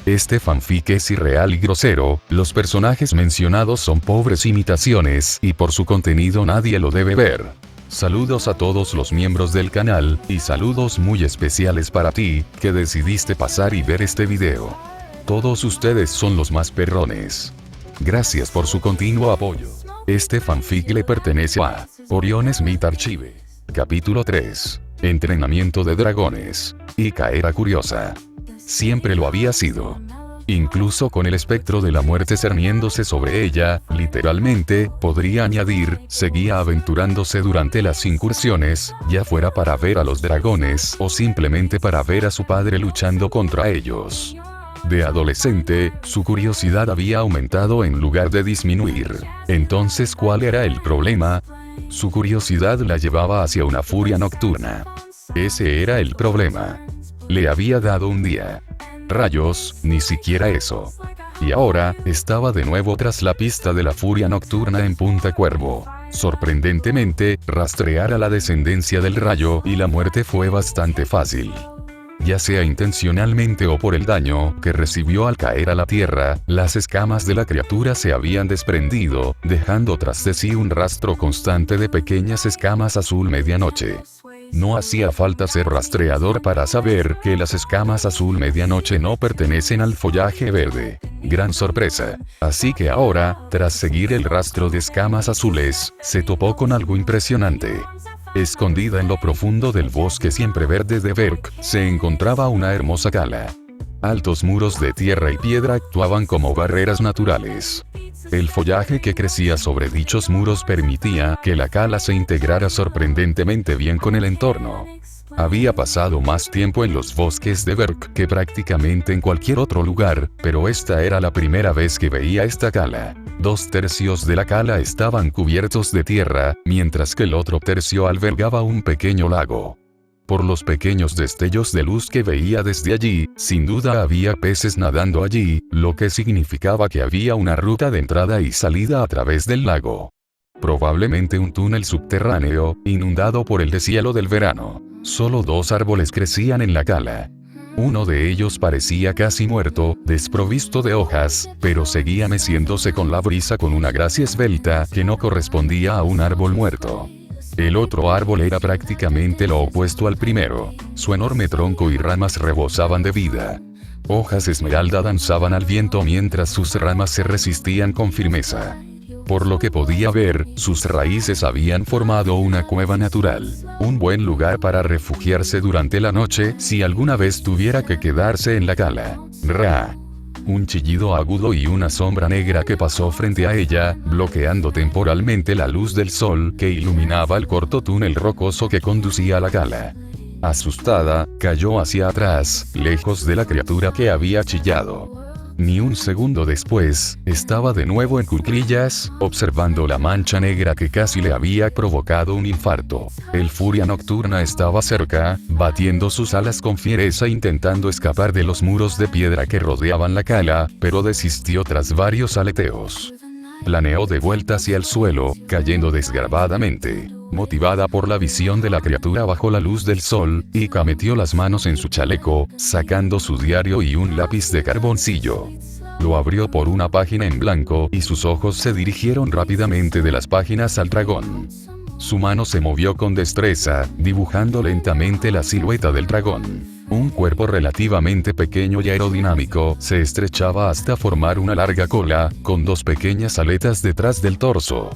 Este fanfic es irreal y grosero, los personajes mencionados son pobres imitaciones y por su contenido nadie lo debe ver. Saludos a todos los miembros del canal, y saludos muy especiales para ti, que decidiste pasar y ver este video. Todos ustedes son los más perrones. Gracias por su continuo apoyo. Este fanfic le pertenece a Orion Smith Archive. Capítulo 3. Entrenamiento de dragones. Ika era curiosa. Siempre lo había sido. Incluso con el espectro de la muerte cerniéndose sobre ella, literalmente, podría añadir, seguía aventurándose durante las incursiones, ya fuera para ver a los dragones o simplemente para ver a su padre luchando contra ellos. De adolescente, su curiosidad había aumentado en lugar de disminuir. Entonces, ¿cuál era el problema? Su curiosidad la llevaba hacia una furia nocturna. Ese era el problema. Le había dado un día. Rayos, ni siquiera eso. Y ahora, estaba de nuevo tras la pista de la furia nocturna en Punta Cuervo. Sorprendentemente, rastrear a la descendencia del rayo y la muerte fue bastante fácil. Ya sea intencionalmente o por el daño que recibió al caer a la tierra, las escamas de la criatura se habían desprendido, dejando tras de sí un rastro constante de pequeñas escamas azul medianoche. No hacía falta ser rastreador para saber que las escamas azul medianoche no pertenecen al follaje verde. Gran sorpresa. Así que ahora, tras seguir el rastro de escamas azules, se topó con algo impresionante. Escondida en lo profundo del bosque siempre verde de Berk, se encontraba una hermosa cala. Altos muros de tierra y piedra actuaban como barreras naturales. El follaje que crecía sobre dichos muros permitía que la cala se integrara sorprendentemente bien con el entorno. Había pasado más tiempo en los bosques de Berk que prácticamente en cualquier otro lugar, pero esta era la primera vez que veía esta cala. 2/3 de la cala estaban cubiertos de tierra, mientras que el otro tercio albergaba un pequeño lago. Por los pequeños destellos de luz que veía desde allí, sin duda había peces nadando allí, lo que significaba que había una ruta de entrada y salida a través del lago. Probablemente un túnel subterráneo, inundado por el deshielo del verano. Solo 2 árboles crecían en la cala. Uno de ellos parecía casi muerto, desprovisto de hojas, pero seguía meciéndose con la brisa con una gracia esbelta que no correspondía a un árbol muerto. El otro árbol era prácticamente lo opuesto al primero. Su enorme tronco y ramas rebosaban de vida. Hojas esmeralda danzaban al viento mientras sus ramas se resistían con firmeza. Por lo que podía ver, sus raíces habían formado una cueva natural. Un buen lugar para refugiarse durante la noche si alguna vez tuviera que quedarse en la cala. Ra. Un chillido agudo y una sombra negra que pasó frente a ella, bloqueando temporalmente la luz del sol que iluminaba el corto túnel rocoso que conducía a la cala. Asustada, cayó hacia atrás, lejos de la criatura que había chillado. Ni un segundo después, estaba de nuevo en cuclillas, observando la mancha negra que casi le había provocado un infarto. El furia nocturna estaba cerca, batiendo sus alas con fiereza intentando escapar de los muros de piedra que rodeaban la cala, pero desistió tras varios aleteos. Planeó de vuelta hacia el suelo, cayendo desgarbadamente. Motivada por la visión de la criatura bajo la luz del sol, Ika metió las manos en su chaleco, sacando su diario y un lápiz de carboncillo. Lo abrió por una página en blanco y sus ojos se dirigieron rápidamente de las páginas al dragón. Su mano se movió con destreza, dibujando lentamente la silueta del dragón. Un cuerpo relativamente pequeño y aerodinámico se estrechaba hasta formar una larga cola, con 2 pequeñas aletas detrás del torso.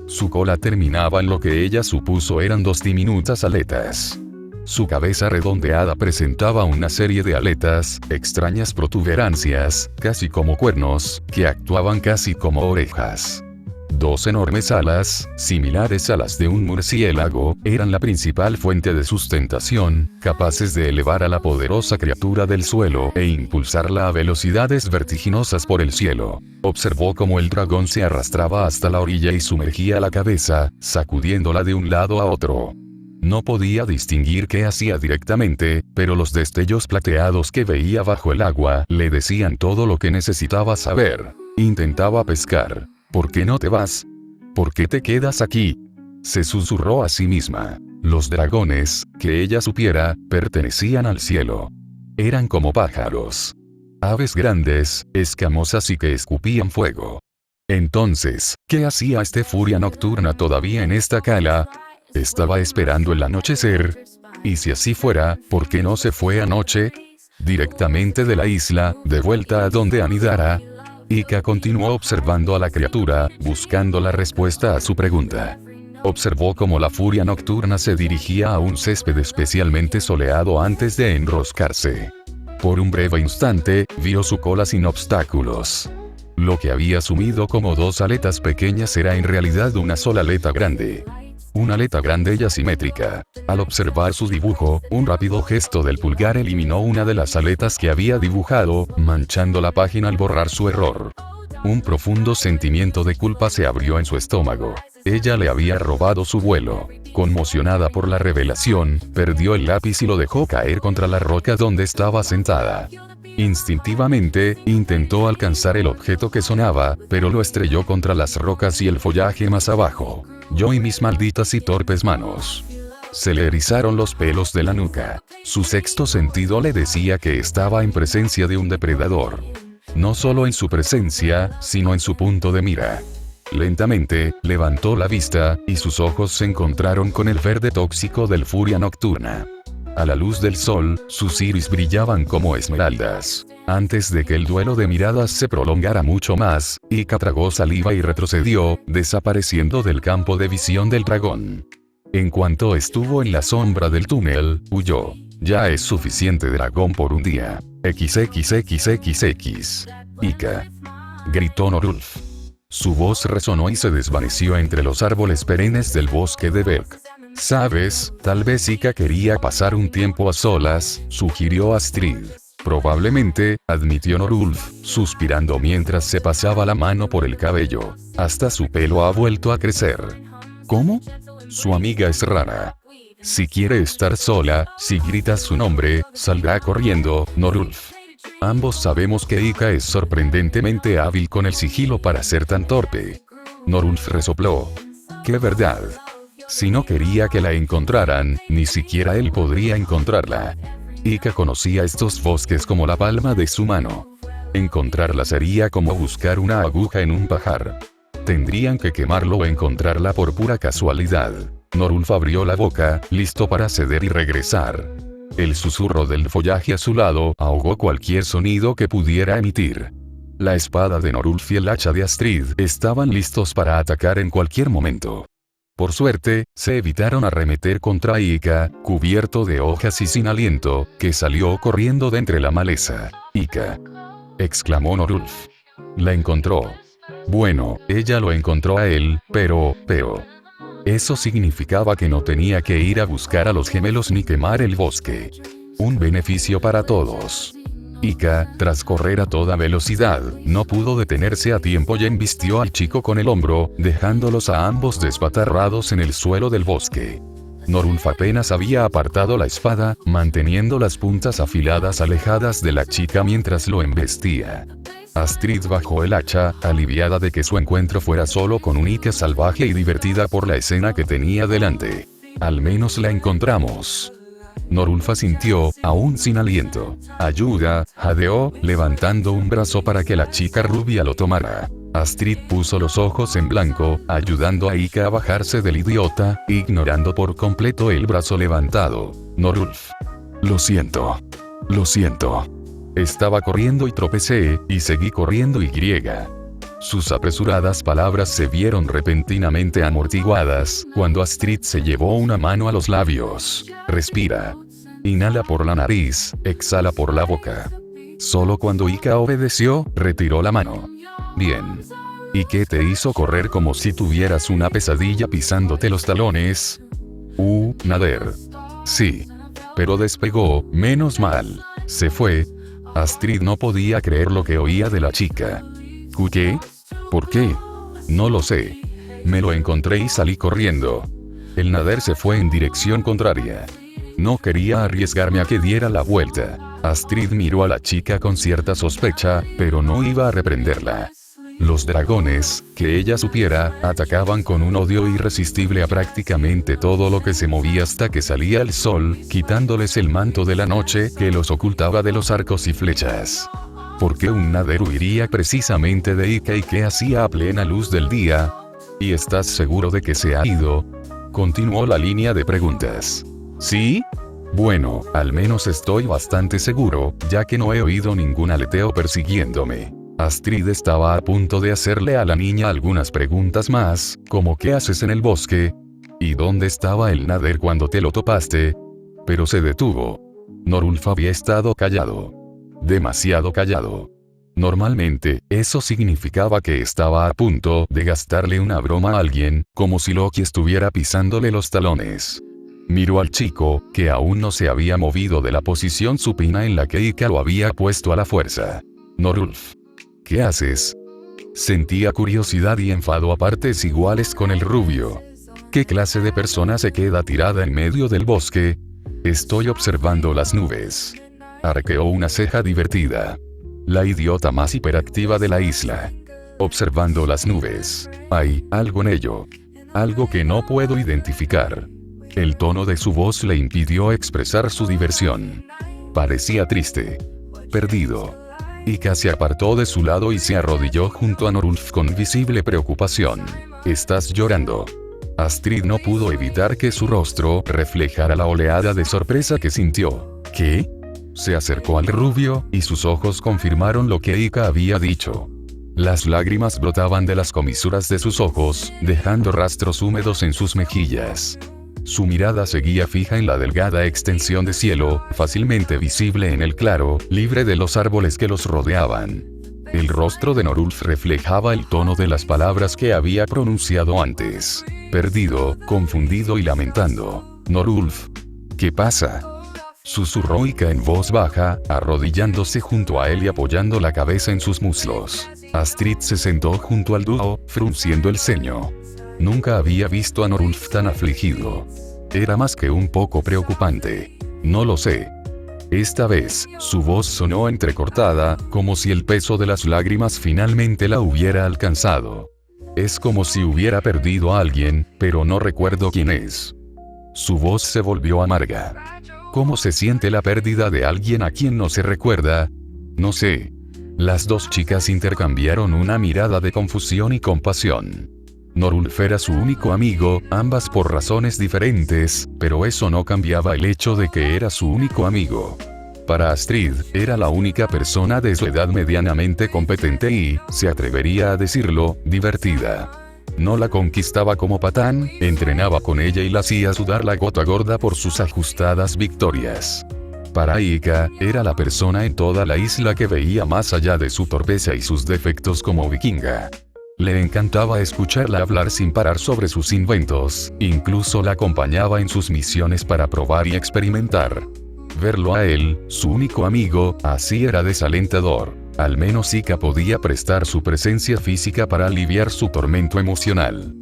Su cola terminaba en lo que ella supuso eran 2 diminutas aletas. Su cabeza redondeada presentaba una serie de aletas, extrañas protuberancias, casi como cuernos, que actuaban casi como orejas. 2 enormes alas, similares a las de un murciélago, eran la principal fuente de sustentación, capaces de elevar a la poderosa criatura del suelo e impulsarla a velocidades vertiginosas por el cielo. Observó cómo el dragón se arrastraba hasta la orilla y sumergía la cabeza, sacudiéndola de un lado a otro. No podía distinguir qué hacía directamente, pero los destellos plateados que veía bajo el agua le decían todo lo que necesitaba saber. Intentaba pescar. ¿Por qué no te vas? ¿Por qué te quedas aquí? Se susurró a sí misma. Los dragones, que ella supiera, pertenecían al cielo. Eran como pájaros. aves grandes, escamosas y que escupían fuego. Entonces, ¿qué hacía este furia nocturna todavía en esta cala? Estaba esperando el anochecer. Y si así fuera, ¿por qué no se fue anoche? Directamente de la isla, de vuelta a donde anidara. Ika continuó observando a la criatura, buscando la respuesta a su pregunta. Observó cómo la furia nocturna se dirigía a un césped especialmente soleado antes de enroscarse. Por un breve instante, vio su cola sin obstáculos. Lo que había asumido como dos aletas pequeñas era en realidad una sola aleta grande. Una aleta grande y asimétrica. Al observar su dibujo, un rápido gesto del pulgar eliminó una de las aletas que había dibujado, manchando la página al borrar su error. Un profundo sentimiento de culpa se abrió en su estómago. Ella le había robado su vuelo. Conmocionada por la revelación, perdió el lápiz y lo dejó caer contra la roca donde estaba sentada. Instintivamente, intentó alcanzar el objeto que sonaba, pero lo estrelló contra las rocas y el follaje más abajo. Yo y mis malditas y torpes manos. Se le erizaron los pelos de la nuca. Su sexto sentido le decía que estaba en presencia de un depredador. No solo en su presencia, sino en su punto de mira. Lentamente, levantó la vista, y sus ojos se encontraron con el verde tóxico del furia nocturna. A la luz del sol, sus iris brillaban como esmeraldas. Antes de que el duelo de miradas se prolongara mucho más, Ika tragó saliva y retrocedió, desapareciendo del campo de visión del dragón. En cuanto estuvo en la sombra del túnel, huyó. Ya es suficiente dragón por un día. XXXXX. Ika. Gritó Norulf. Su voz resonó y se desvaneció entre los árboles perennes del bosque de Berk. ¿Sabes? Tal vez Ika quería pasar un tiempo a solas, sugirió Astrid. Probablemente, admitió Norulf, suspirando mientras se pasaba la mano por el cabello. Hasta su pelo ha vuelto a crecer. ¿Cómo? Su amiga es rara. Si quiere estar sola, si gritas su nombre, saldrá corriendo, Norulf. Ambos sabemos que Ika es sorprendentemente hábil con el sigilo para ser tan torpe. Norulf resopló. ¡Qué verdad! Si no quería que la encontraran, ni siquiera él podría encontrarla. Ika conocía estos bosques como la palma de su mano. Encontrarla sería como buscar una aguja en un pajar. Tendrían que quemarlo o encontrarla por pura casualidad. Norulf abrió la boca, listo para ceder y regresar. El susurro del follaje a su lado ahogó cualquier sonido que pudiera emitir. La espada de Norulf y el hacha de Astrid estaban listos para atacar en cualquier momento. Por suerte, se evitaron arremeter contra Ika, cubierto de hojas y sin aliento, que salió corriendo de entre la maleza. «Ika», exclamó Norulf. La encontró. Bueno, ella lo encontró a él, pero... Eso significaba que no tenía que ir a buscar a los gemelos ni quemar el bosque. Un beneficio para todos. Ika, tras correr a toda velocidad, no pudo detenerse a tiempo y embistió al chico con el hombro, dejándolos a ambos despatarrados en el suelo del bosque. Norulf apenas había apartado la espada, manteniendo las puntas afiladas alejadas de la chica mientras lo embestía. Astrid bajó el hacha, aliviada de que su encuentro fuera solo con un Ika salvaje y divertida por la escena que tenía delante. Al menos la encontramos. Norulf asintió, aún sin aliento. «Ayuda», jadeó, levantando un brazo para que la chica rubia lo tomara. Astrid puso los ojos en blanco, ayudando a Ika a bajarse del idiota, ignorando por completo el brazo levantado. «Norulf. Lo siento. Lo siento. Estaba corriendo y tropecé, y seguí corriendo y griega». Sus apresuradas palabras se vieron repentinamente amortiguadas, cuando Astrid se llevó una mano a los labios. «Respira. Inhala por la nariz, exhala por la boca». Solo cuando Ika obedeció, retiró la mano. «Bien. ¿Y qué te hizo correr como si tuvieras una pesadilla pisándote los talones?» Nader. «Sí. Pero despegó, menos mal. Se fue». Astrid no podía creer lo que oía de la chica. «¿Qué? ¿Por qué?» «No lo sé. Me lo encontré y salí corriendo». El Nader se fue en dirección contraria. No quería arriesgarme a que diera la vuelta. Astrid miró a la chica con cierta sospecha, pero no iba a reprenderla. Los dragones, que ella supiera, atacaban con un odio irresistible a prácticamente todo lo que se movía hasta que salía el sol, quitándoles el manto de la noche que los ocultaba de los arcos y flechas. ¿Por qué un nader huiría precisamente de Ika y qué hacía a plena luz del día? ¿Y estás seguro de que se ha ido? Continuó la línea de preguntas. ¿Sí? Bueno, al menos estoy bastante seguro, ya que no he oído ningún aleteo persiguiéndome. Astrid estaba a punto de hacerle a la niña algunas preguntas más, como ¿qué haces en el bosque? ¿Y dónde estaba el nader cuando te lo topaste? Pero se detuvo. Norulf había estado callado. Demasiado callado. Normalmente, eso significaba que estaba a punto de gastarle una broma a alguien, como si Loki estuviera pisándole los talones. Miró al chico, que aún no se había movido de la posición supina en la que Ika lo había puesto a la fuerza. Norulf. ¿Qué haces? Sentía curiosidad y enfado a partes iguales con el rubio. ¿Qué clase de persona se queda tirada en medio del bosque? Estoy observando las nubes. Arqueó una ceja divertida. La idiota más hiperactiva de la isla. Observando las nubes. Hay algo en ello. Algo que no puedo identificar. El tono de su voz le impidió expresar su diversión. Parecía triste. Perdido. Ika se apartó de su lado y se arrodilló junto a Norulf con visible preocupación. ¿Estás llorando? Astrid no pudo evitar que su rostro reflejara la oleada de sorpresa que sintió. ¿Qué? Se acercó al rubio, y sus ojos confirmaron lo que Ika había dicho. Las lágrimas brotaban de las comisuras de sus ojos, dejando rastros húmedos en sus mejillas. Su mirada seguía fija en la delgada extensión de cielo, fácilmente visible en el claro, libre de los árboles que los rodeaban. El rostro de Norulf reflejaba el tono de las palabras que había pronunciado antes. Perdido, confundido y lamentando. Norulf. ¿Qué pasa? Susurró Ika en voz baja, arrodillándose junto a él y apoyando la cabeza en sus muslos. Astrid se sentó junto al dúo, frunciendo el ceño. Nunca había visto a Norulf tan afligido. Era más que un poco preocupante. No lo sé. Esta vez, su voz sonó entrecortada, como si el peso de las lágrimas finalmente la hubiera alcanzado. Es como si hubiera perdido a alguien, pero no recuerdo quién es. Su voz se volvió amarga. ¿Cómo se siente la pérdida de alguien a quien no se recuerda? No sé. Las dos chicas intercambiaron una mirada de confusión y compasión. Norulf era su único amigo, ambas por razones diferentes, pero eso no cambiaba el hecho de que era su único amigo. Para Astrid, era la única persona de su edad medianamente competente y, se atrevería a decirlo, divertida. No la conquistaba como patán, entrenaba con ella y la hacía sudar la gota gorda por sus ajustadas victorias. Para Ika, era la persona en toda la isla que veía más allá de su torpeza y sus defectos como vikinga. Le encantaba escucharla hablar sin parar sobre sus inventos, incluso la acompañaba en sus misiones para probar y experimentar. Verlo a él, su único amigo, así era desalentador. Al menos Ika podía prestar su presencia física para aliviar su tormento emocional.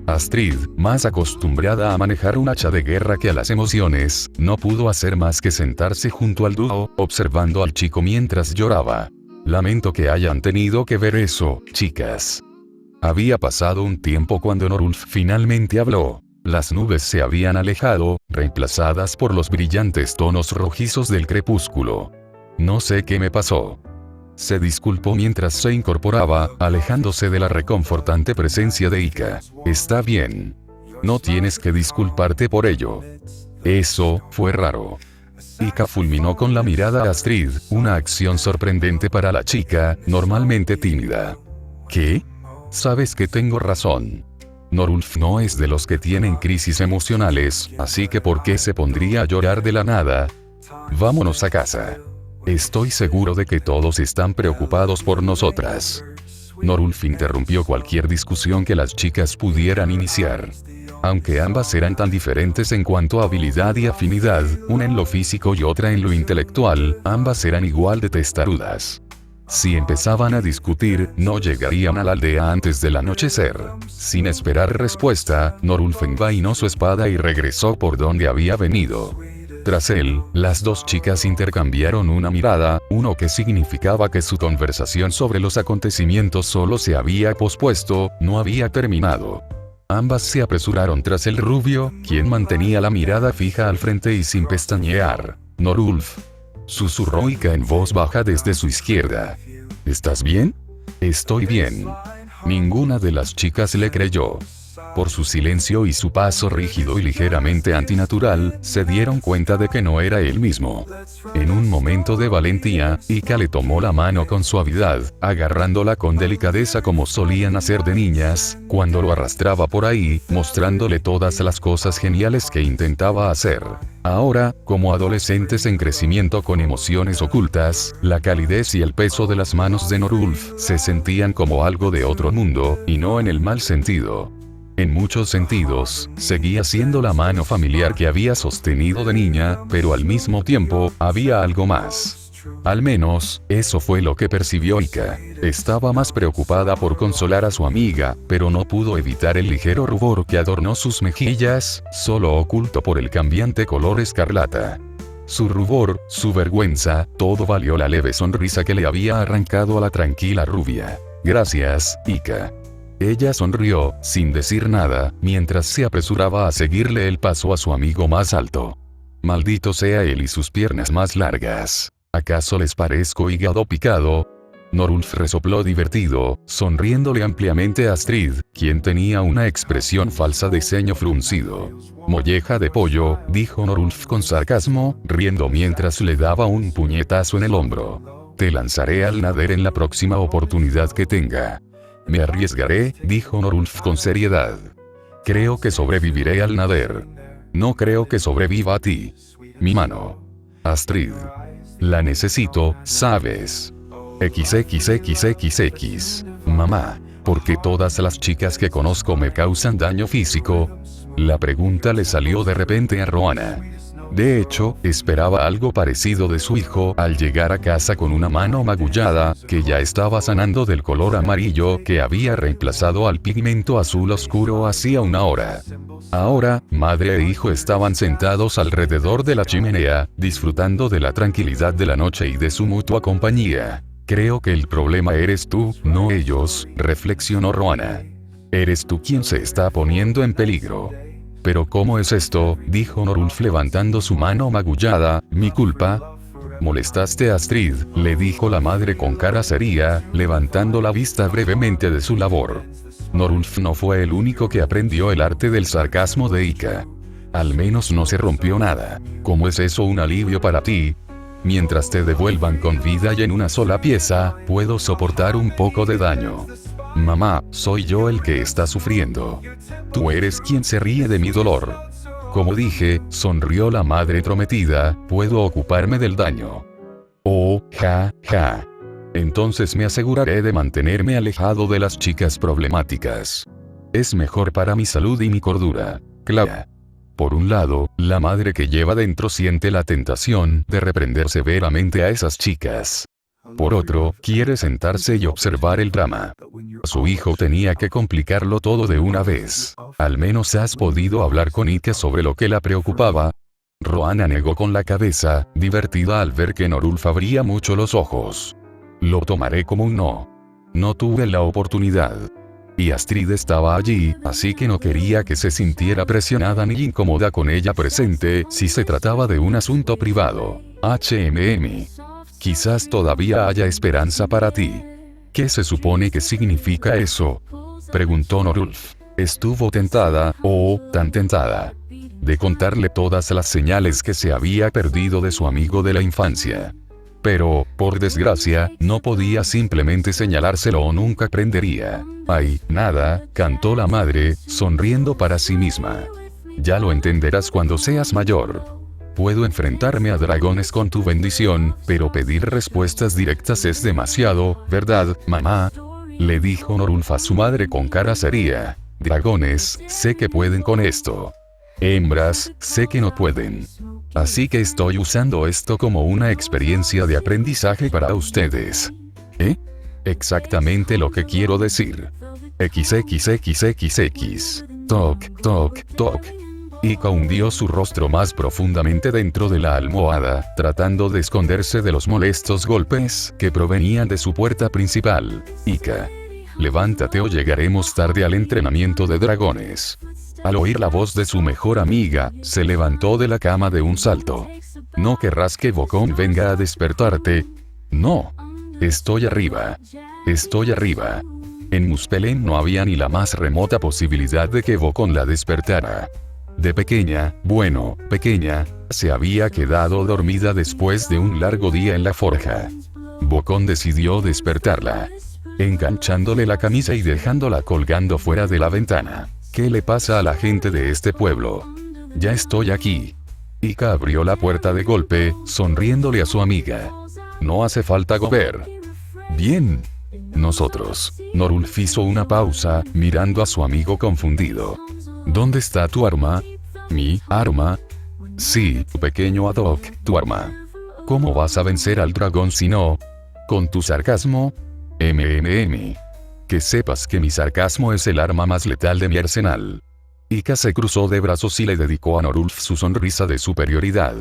Astrid, más acostumbrada a manejar un hacha de guerra que a las emociones, no pudo hacer más que sentarse junto al dúo, observando al chico mientras lloraba. Lamento que hayan tenido que ver eso, chicas. Había pasado un tiempo cuando Norulf finalmente habló. Las nubes se habían alejado, reemplazadas por los brillantes tonos rojizos del crepúsculo. No sé qué me pasó. Se disculpó mientras se incorporaba, alejándose de la reconfortante presencia de Ika. Está bien. No tienes que disculparte por ello. Eso fue raro. Ika fulminó con la mirada a Astrid, una acción sorprendente para la chica, normalmente tímida. ¿Qué? Sabes que tengo razón. Norulf no es de los que tienen crisis emocionales, así que ¿por qué se pondría a llorar de la nada? Vámonos a casa. Estoy seguro de que todos están preocupados por nosotras. Norulf interrumpió cualquier discusión que las chicas pudieran iniciar. Aunque ambas eran tan diferentes en cuanto a habilidad y afinidad, una en lo físico y otra en lo intelectual, ambas eran igual de testarudas. Si empezaban a discutir, no llegarían a la aldea antes del anochecer. Sin esperar respuesta, Norulf envainó su espada y regresó por donde había venido. Tras él, las dos chicas intercambiaron una mirada, uno que significaba que su conversación sobre los acontecimientos solo se había pospuesto, no había terminado. Ambas se apresuraron tras el rubio, quien mantenía la mirada fija al frente y sin pestañear. Norulf. Susurró Ika en voz baja desde su izquierda. ¿Estás bien? Estoy bien. Ninguna de las chicas le creyó. Por su silencio y su paso rígido y ligeramente antinatural, se dieron cuenta de que no era él mismo. En un momento de valentía, Ika le tomó la mano con suavidad, agarrándola con delicadeza como solían hacer de niñas, cuando lo arrastraba por ahí, mostrándole todas las cosas geniales que intentaba hacer. Ahora, como adolescentes en crecimiento con emociones ocultas, la calidez y el peso de las manos de Norulf se sentían como algo de otro mundo, y no en el mal sentido. En muchos sentidos, seguía siendo la mano familiar que había sostenido de niña, pero al mismo tiempo, había algo más. Al menos, eso fue lo que percibió Ika. Estaba más preocupada por consolar a su amiga, pero no pudo evitar el ligero rubor que adornó sus mejillas, solo oculto por el cambiante color escarlata. Su rubor, su vergüenza, todo valió la leve sonrisa que le había arrancado a la tranquila rubia. Gracias, Ika. Ella sonrió, sin decir nada, mientras se apresuraba a seguirle el paso a su amigo más alto. Maldito sea él y sus piernas más largas. ¿Acaso les parezco hígado picado? Norulf resopló divertido, sonriéndole ampliamente a Astrid, quien tenía una expresión falsa de ceño fruncido. Molleja de pollo, dijo Norulf con sarcasmo, riendo mientras le daba un puñetazo en el hombro. Te lanzaré al nader en la próxima oportunidad que tenga. Me arriesgaré, dijo Norulf con seriedad. Creo que sobreviviré al nader. No creo que sobreviva a ti. Mi mano. Astrid. La necesito, ¿sabes? XXXXX. Mamá, ¿por qué todas las chicas que conozco me causan daño físico? La pregunta le salió de repente a Roanna. De hecho, esperaba algo parecido de su hijo al llegar a casa con una mano magullada, que ya estaba sanando del color amarillo que había reemplazado al pigmento azul oscuro hacía una hora. Ahora, madre e hijo estaban sentados alrededor de la chimenea, disfrutando de la tranquilidad de la noche y de su mutua compañía. Creo que el problema eres tú, no ellos, reflexionó Roanna. Eres tú quien se está poniendo en peligro. ¿Pero cómo es esto?, dijo Norulf levantando su mano magullada. ¿Mi culpa? Molestaste a Astrid, le dijo la madre con cara seria, levantando la vista brevemente de su labor. Norulf no fue el único que aprendió el arte del sarcasmo de Ika. Al menos no se rompió nada. ¿Cómo es eso un alivio para ti? Mientras te devuelvan con vida y en una sola pieza, puedo soportar un poco de daño. Mamá, soy yo el que está sufriendo. Tú eres quien se ríe de mi dolor. Como dije, sonrió la madre prometida, puedo ocuparme del daño. Oh, ja, ja. Entonces me aseguraré de mantenerme alejado de las chicas problemáticas. Es mejor para mi salud y mi cordura. Claro. Por un lado, la madre que lleva dentro siente la tentación de reprender severamente a esas chicas. Por otro, quiere sentarse y observar el drama. Su hijo tenía que complicarlo todo de una vez. ¿Al menos has podido hablar con Ika sobre lo que la preocupaba? Roanna negó con la cabeza, divertida al ver que Norulf abría mucho los ojos. Lo tomaré como un no. No tuve la oportunidad. Y Astrid estaba allí, así que no quería que se sintiera presionada ni incómoda con ella presente si se trataba de un asunto privado. Quizás todavía haya esperanza para ti. ¿Qué se supone que significa eso?, preguntó Norulf. Estuvo tentada, tan tentada, de contarle todas las señales que se había perdido de su amigo de la infancia. Pero, por desgracia, no podía simplemente señalárselo o nunca aprendería. Ay, nada, cantó la madre, sonriendo para sí misma. Ya lo entenderás cuando seas mayor. Puedo enfrentarme a dragones con tu bendición, pero pedir respuestas directas es demasiado, ¿verdad, mamá? Le dijo Norulf a su madre con cara seria. Dragones, sé que pueden con esto. Hembras, sé que no pueden. Así que estoy usando esto como una experiencia de aprendizaje para ustedes. ¿Eh? Exactamente lo que quiero decir. XXXXX. Toc, toc, toc. Ika hundió su rostro más profundamente dentro de la almohada, tratando de esconderse de los molestos golpes que provenían de su puerta principal. Ika. Levántate o llegaremos tarde al entrenamiento de dragones. Al oír la voz de su mejor amiga, se levantó de la cama de un salto. ¿No querrás que Bocón venga a despertarte? No. Estoy arriba. Estoy arriba. En Muspelheim no había ni la más remota posibilidad de que Bocón la despertara. De pequeña, se había quedado dormida después de un largo día en la forja. Bocón decidió despertarla, enganchándole la camisa y dejándola colgando fuera de la ventana. ¿Qué le pasa a la gente de este pueblo? Ya estoy aquí. Ika abrió la puerta de golpe, sonriéndole a su amiga. No hace falta gober. Bien. Nosotros. Norulf hizo una pausa, mirando a su amigo confundido. ¿Dónde está tu arma? ¿Mi arma? Sí, tu pequeño Haddock, tu arma. ¿Cómo vas a vencer al dragón si no? ¿Con tu sarcasmo? Que sepas que mi sarcasmo es el arma más letal de mi arsenal. Ika se cruzó de brazos y le dedicó a Norulf su sonrisa de superioridad.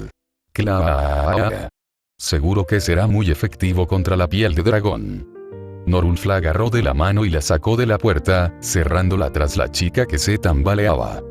Claro. Seguro que será muy efectivo contra la piel de dragón. Norulf la agarró de la mano y la sacó de la puerta, cerrándola tras la chica que se tambaleaba.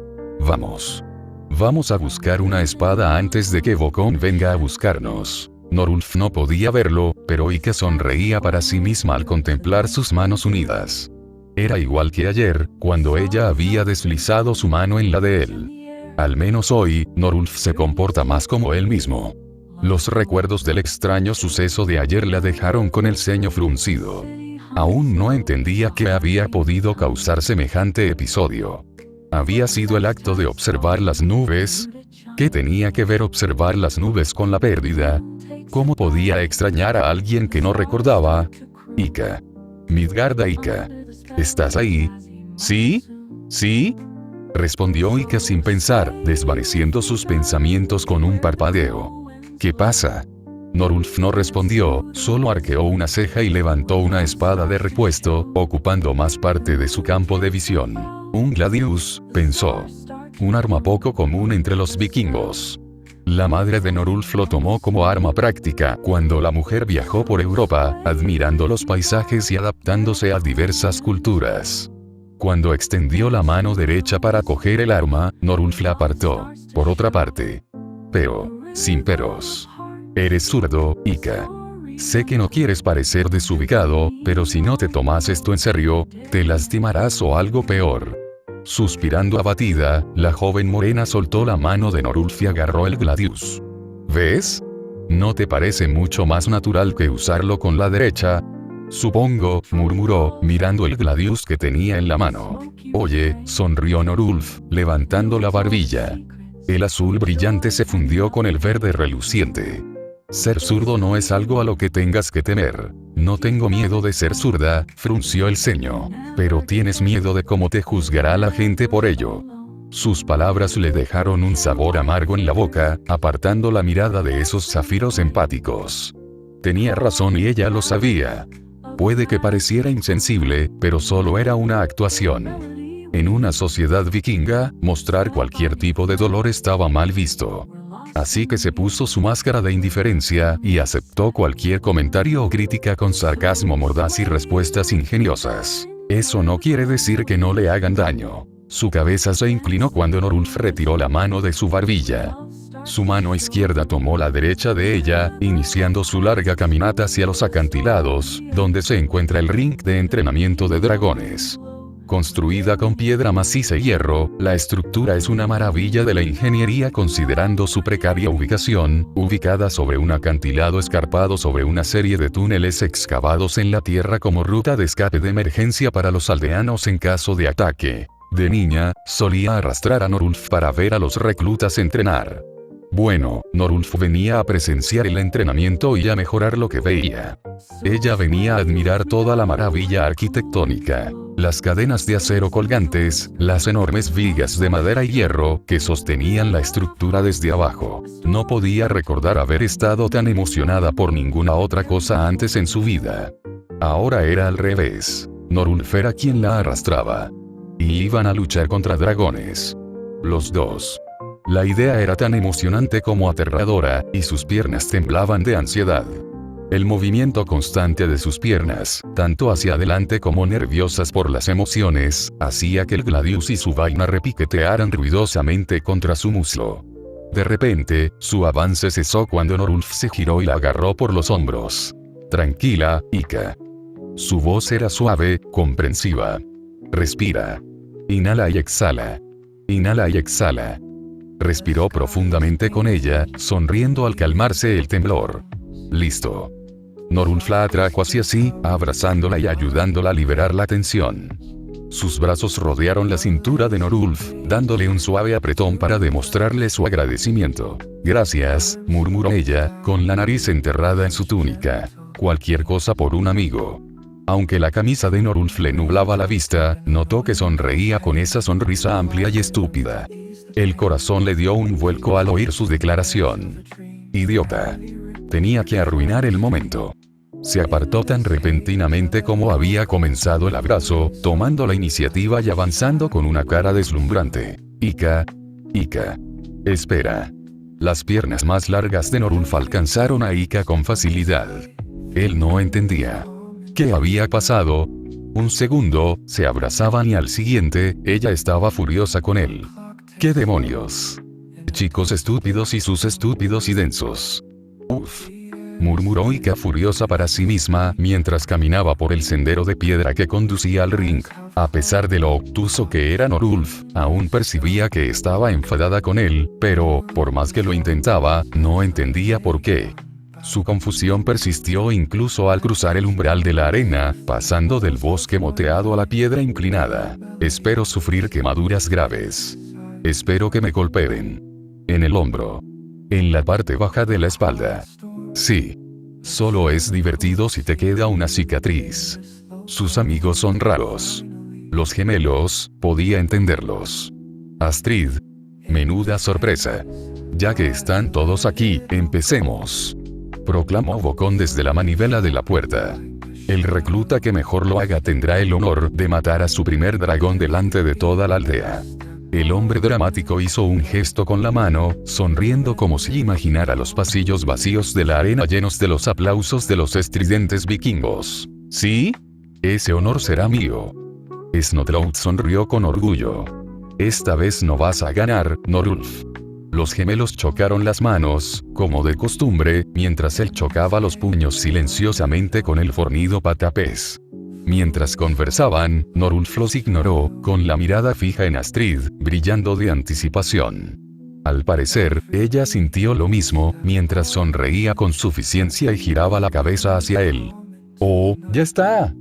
Vamos. Vamos a buscar una espada antes de que Bocón venga a buscarnos. Norulf no podía verlo, pero Ika sonreía para sí misma al contemplar sus manos unidas. Era igual que ayer, cuando ella había deslizado su mano en la de él. Al menos hoy, Norulf se comporta más como él mismo. Los recuerdos del extraño suceso de ayer la dejaron con el ceño fruncido. Aún no entendía qué había podido causar semejante episodio. ¿Había sido el acto de observar las nubes? ¿Qué tenía que ver observar las nubes con la pérdida? ¿Cómo podía extrañar a alguien que no recordaba? Ika. Midgarda Ika. ¿Estás ahí? ¿Sí? ¿Sí? Respondió Ika sin pensar, desvaneciendo sus pensamientos con un parpadeo. ¿Qué pasa? Norulf no respondió, solo arqueó una ceja y levantó una espada de repuesto, ocupando más parte de su campo de visión. Un gladius, pensó. Un arma poco común entre los vikingos. La madre de Norulf lo tomó como arma práctica cuando la mujer viajó por Europa, admirando los paisajes y adaptándose a diversas culturas. Cuando extendió la mano derecha para coger el arma, Norulf la apartó. Por otra parte. Pero, sin peros. Eres zurdo, Ika. Sé que no quieres parecer desubicado, pero si no te tomas esto en serio, te lastimarás o algo peor. Suspirando abatida, la joven morena soltó la mano de Norulf y agarró el gladius. ¿Ves? ¿No te parece mucho más natural que usarlo con la derecha? Supongo, murmuró, mirando el gladius que tenía en la mano. Oye, sonrió Norulf, levantando la barbilla. El azul brillante se fundió con el verde reluciente. Ser zurdo no es algo a lo que tengas que temer. No tengo miedo de ser zurda, frunció el ceño. Pero tienes miedo de cómo te juzgará la gente por ello. Sus palabras le dejaron un sabor amargo en la boca, apartando la mirada de esos zafiros empáticos. Tenía razón y ella lo sabía. Puede que pareciera insensible, pero solo era una actuación. En una sociedad vikinga, mostrar cualquier tipo de dolor estaba mal visto. Así que se puso su máscara de indiferencia y aceptó cualquier comentario o crítica con sarcasmo mordaz y respuestas ingeniosas. Eso no quiere decir que no le hagan daño. Su cabeza se inclinó cuando Norulf retiró la mano de su barbilla. Su mano izquierda tomó la derecha de ella, iniciando su larga caminata hacia los acantilados, donde se encuentra el ring de entrenamiento de dragones. Construida con piedra maciza y hierro, la estructura es una maravilla de la ingeniería considerando su precaria ubicación, ubicada sobre un acantilado escarpado sobre una serie de túneles excavados en la tierra como ruta de escape de emergencia para los aldeanos en caso de ataque. De niña, solía arrastrar a Norulf para ver a los reclutas entrenar. Bueno, Norulf venía a presenciar el entrenamiento y a mejorar lo que veía. Ella venía a admirar toda la maravilla arquitectónica. Las cadenas de acero colgantes, las enormes vigas de madera y hierro que sostenían la estructura desde abajo. No podía recordar haber estado tan emocionada por ninguna otra cosa antes en su vida. Ahora era al revés. Norulf era quien la arrastraba. Y iban a luchar contra dragones. Los dos. La idea era tan emocionante como aterradora, y sus piernas temblaban de ansiedad. El movimiento constante de sus piernas, tanto hacia adelante como nerviosas por las emociones, hacía que el gladius y su vaina repiquetearan ruidosamente contra su muslo. De repente, su avance cesó cuando Norulf se giró y la agarró por los hombros. Tranquila, Ika. Su voz era suave, comprensiva. Respira. Inhala y exhala. Inhala y exhala. Respiró profundamente con ella, sonriendo al calmarse el temblor. Listo. Norulf la atrajo hacia sí, abrazándola y ayudándola a liberar la tensión. Sus brazos rodearon la cintura de Norulf, dándole un suave apretón para demostrarle su agradecimiento. Gracias, murmuró ella, con la nariz enterrada en su túnica. Cualquier cosa por un amigo. Aunque la camisa de Norulf le nublaba la vista, notó que sonreía con esa sonrisa amplia y estúpida. El corazón le dio un vuelco al oír su declaración. Idiota. Tenía que arruinar el momento. Se apartó tan repentinamente como había comenzado el abrazo, tomando la iniciativa y avanzando con una cara deslumbrante. Ika. Espera. Las piernas más largas de Norulf alcanzaron a Ika con facilidad. Él no entendía. ¿Qué había pasado? Un segundo, se abrazaban y al siguiente, ella estaba furiosa con él. ¿Qué demonios? Chicos estúpidos y sus estúpidos y densos. Uf. Murmuró Ika furiosa para sí misma mientras caminaba por el sendero de piedra que conducía al ring. A pesar de lo obtuso que era Norulf, aún percibía que estaba enfadada con él, pero, por más que lo intentaba, no entendía por qué. Su confusión persistió incluso al cruzar el umbral de la arena, pasando del bosque moteado a la piedra inclinada. Espero sufrir quemaduras graves. Espero que me golpeen. En el hombro. En la parte baja de la espalda. Sí. Solo es divertido si te queda una cicatriz. Sus amigos son raros. Los gemelos, podía entenderlos. Astrid. Menuda sorpresa. Ya que están todos aquí, empecemos. Proclamó Bocón desde la manivela de la puerta. El recluta que mejor lo haga tendrá el honor de matar a su primer dragón delante de toda la aldea. El hombre dramático hizo un gesto con la mano, sonriendo como si imaginara los pasillos vacíos de la arena llenos de los aplausos de los estridentes vikingos. ¿Sí? Ese honor será mío. Snotlout sonrió con orgullo. Esta vez no vas a ganar, Norulf. Los gemelos chocaron las manos, como de costumbre, mientras él chocaba los puños silenciosamente con el fornido patapés. Mientras conversaban, Norulf los ignoró, con la mirada fija en Astrid, brillando de anticipación. Al parecer, ella sintió lo mismo, mientras sonreía con suficiencia y giraba la cabeza hacia él. ¡Oh, ya está!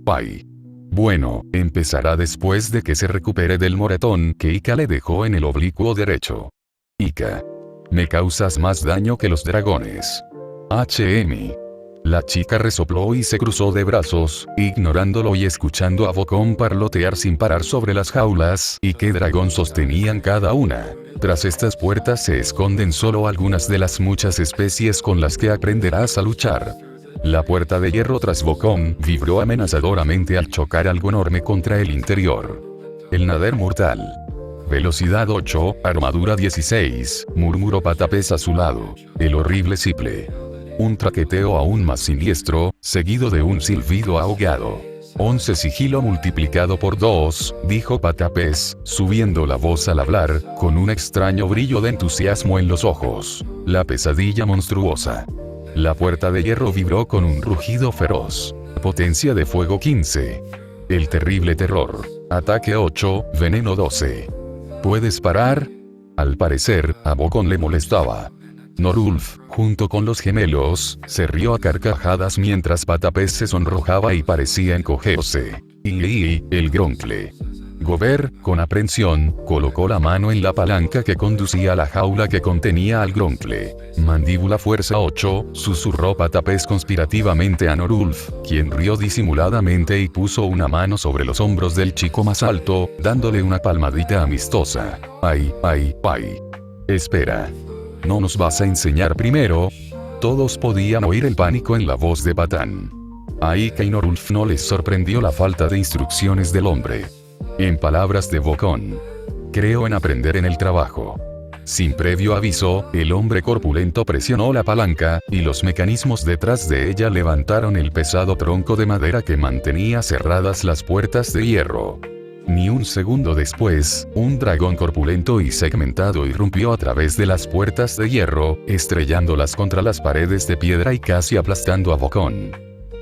¡Ay! Bueno, empezará después de que se recupere del moretón que Ika le dejó en el oblicuo derecho. Ika. Me causas más daño que los dragones. La chica resopló y se cruzó de brazos, ignorándolo y escuchando a Bocón parlotear sin parar sobre las jaulas y qué dragón sostenían cada una. Tras estas puertas se esconden solo algunas de las muchas especies con las que aprenderás a luchar. La puerta de hierro tras Bocón vibró amenazadoramente al chocar algo enorme contra el interior. El nader mortal. Velocidad 8, armadura 16, murmuró Patapés a su lado. El horrible siple. Un traqueteo aún más siniestro, seguido de un silbido ahogado. 11 sigilo multiplicado por 2, dijo Patapés, subiendo la voz al hablar, con un extraño brillo de entusiasmo en los ojos. La pesadilla monstruosa. La puerta de hierro vibró con un rugido feroz. Potencia de fuego 15. El terrible terror. Ataque 8, veneno 12. ¿Puedes parar? Al parecer, a Bocón le molestaba. Norulf, junto con los gemelos, se rió a carcajadas mientras Patapés se sonrojaba y parecía encogerse. Y el Groncle. Gober, con aprensión, colocó la mano en la palanca que conducía a la jaula que contenía al Groncle. Mandíbula fuerza 8, susurró Patapés conspirativamente a Norulf, quien rió disimuladamente y puso una mano sobre los hombros del chico más alto, dándole una palmadita amistosa. Ay. Espera. ¿No nos vas a enseñar primero? Todos podían oír el pánico en la voz de Patán. A Ika y Norulf no les sorprendió la falta de instrucciones del hombre. En palabras de Bocón. Creo en aprender en el trabajo. Sin previo aviso, el hombre corpulento presionó la palanca, y los mecanismos detrás de ella levantaron el pesado tronco de madera que mantenía cerradas las puertas de hierro. Ni un segundo después, un dragón corpulento y segmentado irrumpió a través de las puertas de hierro, estrellándolas contra las paredes de piedra y casi aplastando a Bocón.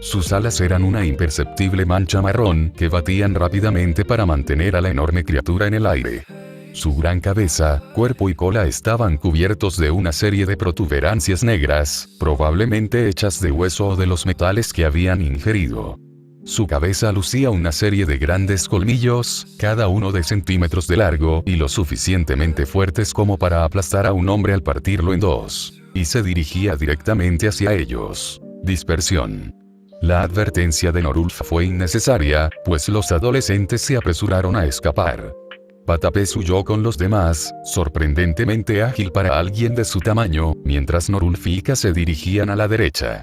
Sus alas eran una imperceptible mancha marrón que batían rápidamente para mantener a la enorme criatura en el aire. Su gran cabeza, cuerpo y cola estaban cubiertos de una serie de protuberancias negras, probablemente hechas de hueso o de los metales que habían ingerido. Su cabeza lucía una serie de grandes colmillos, cada uno de centímetros de largo y lo suficientemente fuertes como para aplastar a un hombre al partirlo en dos, y se dirigía directamente hacia ellos. Dispersión. La advertencia de Norulf fue innecesaria, pues los adolescentes se apresuraron a escapar. Patapés huyó con los demás, sorprendentemente ágil para alguien de su tamaño, mientras Norulf y Ika se dirigían a la derecha.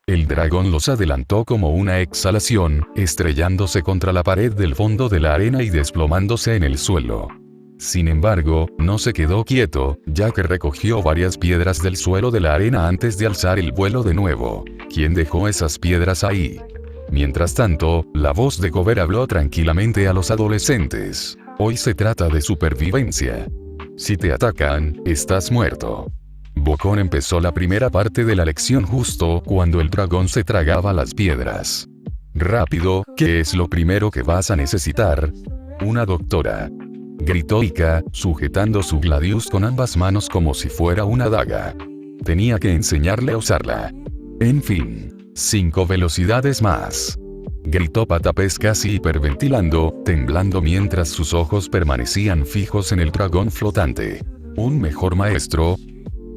El dragón los adelantó como una exhalación, estrellándose contra la pared del fondo de la arena y desplomándose en el suelo. Sin embargo, no se quedó quieto, ya que recogió varias piedras del suelo de la arena antes de alzar el vuelo de nuevo. ¿Quién dejó esas piedras ahí? Mientras tanto, la voz de Gober habló tranquilamente a los adolescentes. Hoy se trata de supervivencia. Si te atacan, estás muerto. Bocón empezó la primera parte de la lección justo cuando el dragón se tragaba las piedras. Rápido, ¿qué es lo primero que vas a necesitar? Una doctora. Gritó Ika, sujetando su gladius con ambas manos como si fuera una daga. Tenía que enseñarle a usarla. En fin, 5 velocidades más. Gritó Patapés casi hiperventilando, temblando mientras sus ojos permanecían fijos en el dragón flotante. ¿Un mejor maestro?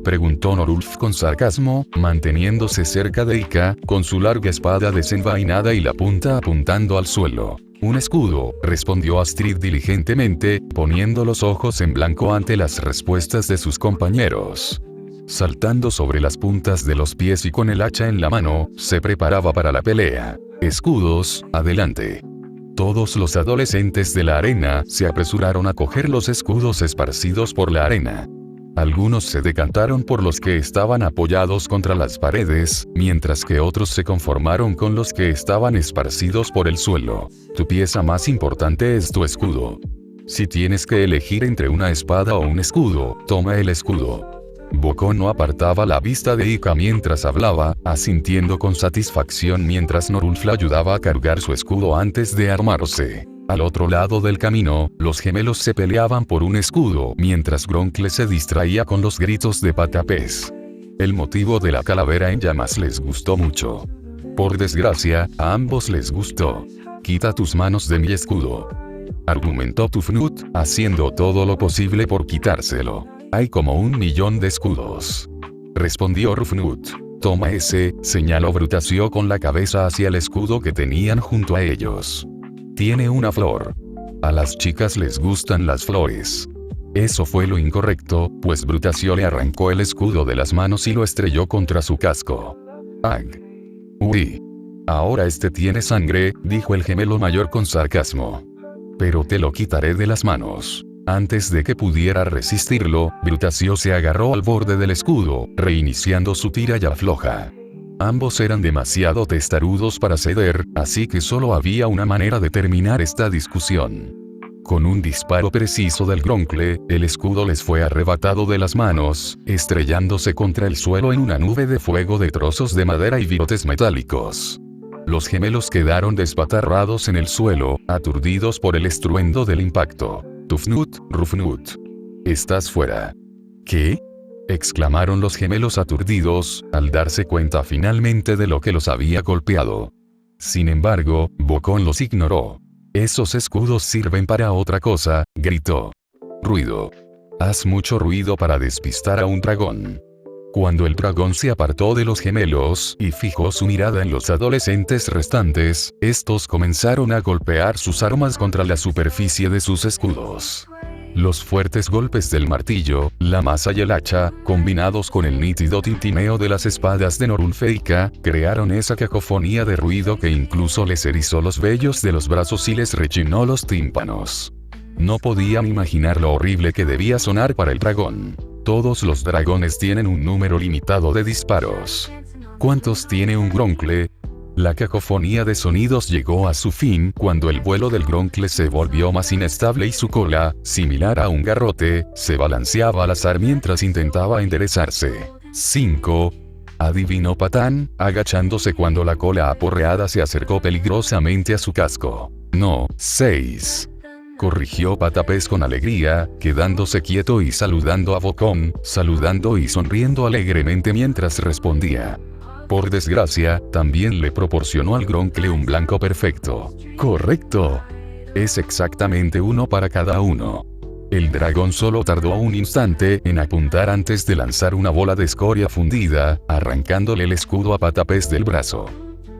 Preguntó Norulf con sarcasmo, manteniéndose cerca de Ika, con su larga espada desenvainada y la punta apuntando al suelo. Un escudo, respondió Astrid diligentemente, poniendo los ojos en blanco ante las respuestas de sus compañeros. Saltando sobre las puntas de los pies y con el hacha en la mano, se preparaba para la pelea. Escudos, adelante. Todos los adolescentes de la arena se apresuraron a coger los escudos esparcidos por la arena. Algunos se decantaron por los que estaban apoyados contra las paredes, mientras que otros se conformaron con los que estaban esparcidos por el suelo. Tu pieza más importante es tu escudo. Si tienes que elegir entre una espada o un escudo, toma el escudo. Bocón no apartaba la vista de Ika mientras hablaba, asintiendo con satisfacción mientras Norulf la ayudaba a cargar su escudo antes de armarse. Al otro lado del camino, los gemelos se peleaban por un escudo, mientras Gronkle se distraía con los gritos de Patapés. El motivo de la calavera en llamas les gustó mucho. Por desgracia, a ambos les gustó. Quita tus manos de mi escudo, argumentó Tufnut, haciendo todo lo posible por quitárselo. Hay como 1.000.000 de escudos, respondió Rufnut. Toma ese, señaló Brutacio con la cabeza hacia el escudo que tenían junto a ellos. Tiene una flor. A las chicas les gustan las flores. Eso fue lo incorrecto, pues Brutacio le arrancó el escudo de las manos y lo estrelló contra su casco. ¡Ag! ¡Uy! Ahora este tiene sangre, dijo el gemelo mayor con sarcasmo. Pero te lo quitaré de las manos. Antes de que pudiera resistirlo, Brutacio se agarró al borde del escudo, reiniciando su tira y afloja. Ambos eran demasiado testarudos para ceder, así que solo había una manera de terminar esta discusión. Con un disparo preciso del Gronkle, el escudo les fue arrebatado de las manos, estrellándose contra el suelo en una nube de fuego de trozos de madera y virotes metálicos. Los gemelos quedaron despatarrados en el suelo, aturdidos por el estruendo del impacto. Tufnut, Rufnut. Estás fuera. ¿Qué? Exclamaron los gemelos aturdidos, al darse cuenta finalmente de lo que los había golpeado. Sin embargo, Bocón los ignoró. Esos escudos sirven para otra cosa, gritó. Ruido. Haz mucho ruido para despistar a un dragón. Cuando el dragón se apartó de los gemelos y fijó su mirada en los adolescentes restantes, estos comenzaron a golpear sus armas contra la superficie de sus escudos. Los fuertes golpes del martillo, la maza y el hacha, combinados con el nítido tintineo de las espadas de Norulf e Ika, crearon esa cacofonía de ruido que incluso les erizó los vellos de los brazos y les rechinó los tímpanos. No podían imaginar lo horrible que debía sonar para el dragón. Todos los dragones tienen un número limitado de disparos. ¿Cuántos tiene un Gronkle? La cacofonía de sonidos llegó a su fin cuando el vuelo del Gronkle se volvió más inestable y su cola, similar a un garrote, se balanceaba al azar mientras intentaba enderezarse. 5. Adivinó Patán, agachándose cuando la cola aporreada se acercó peligrosamente a su casco. No. 6. Corrigió Patapés con alegría, quedándose quieto y saludando a Bocón, saludando y sonriendo alegremente mientras respondía. Por desgracia, también le proporcionó al Gronkle un blanco perfecto. Correcto. Es exactamente uno para cada uno. El dragón solo tardó un instante en apuntar antes de lanzar una bola de escoria fundida, arrancándole el escudo a Patapés del brazo.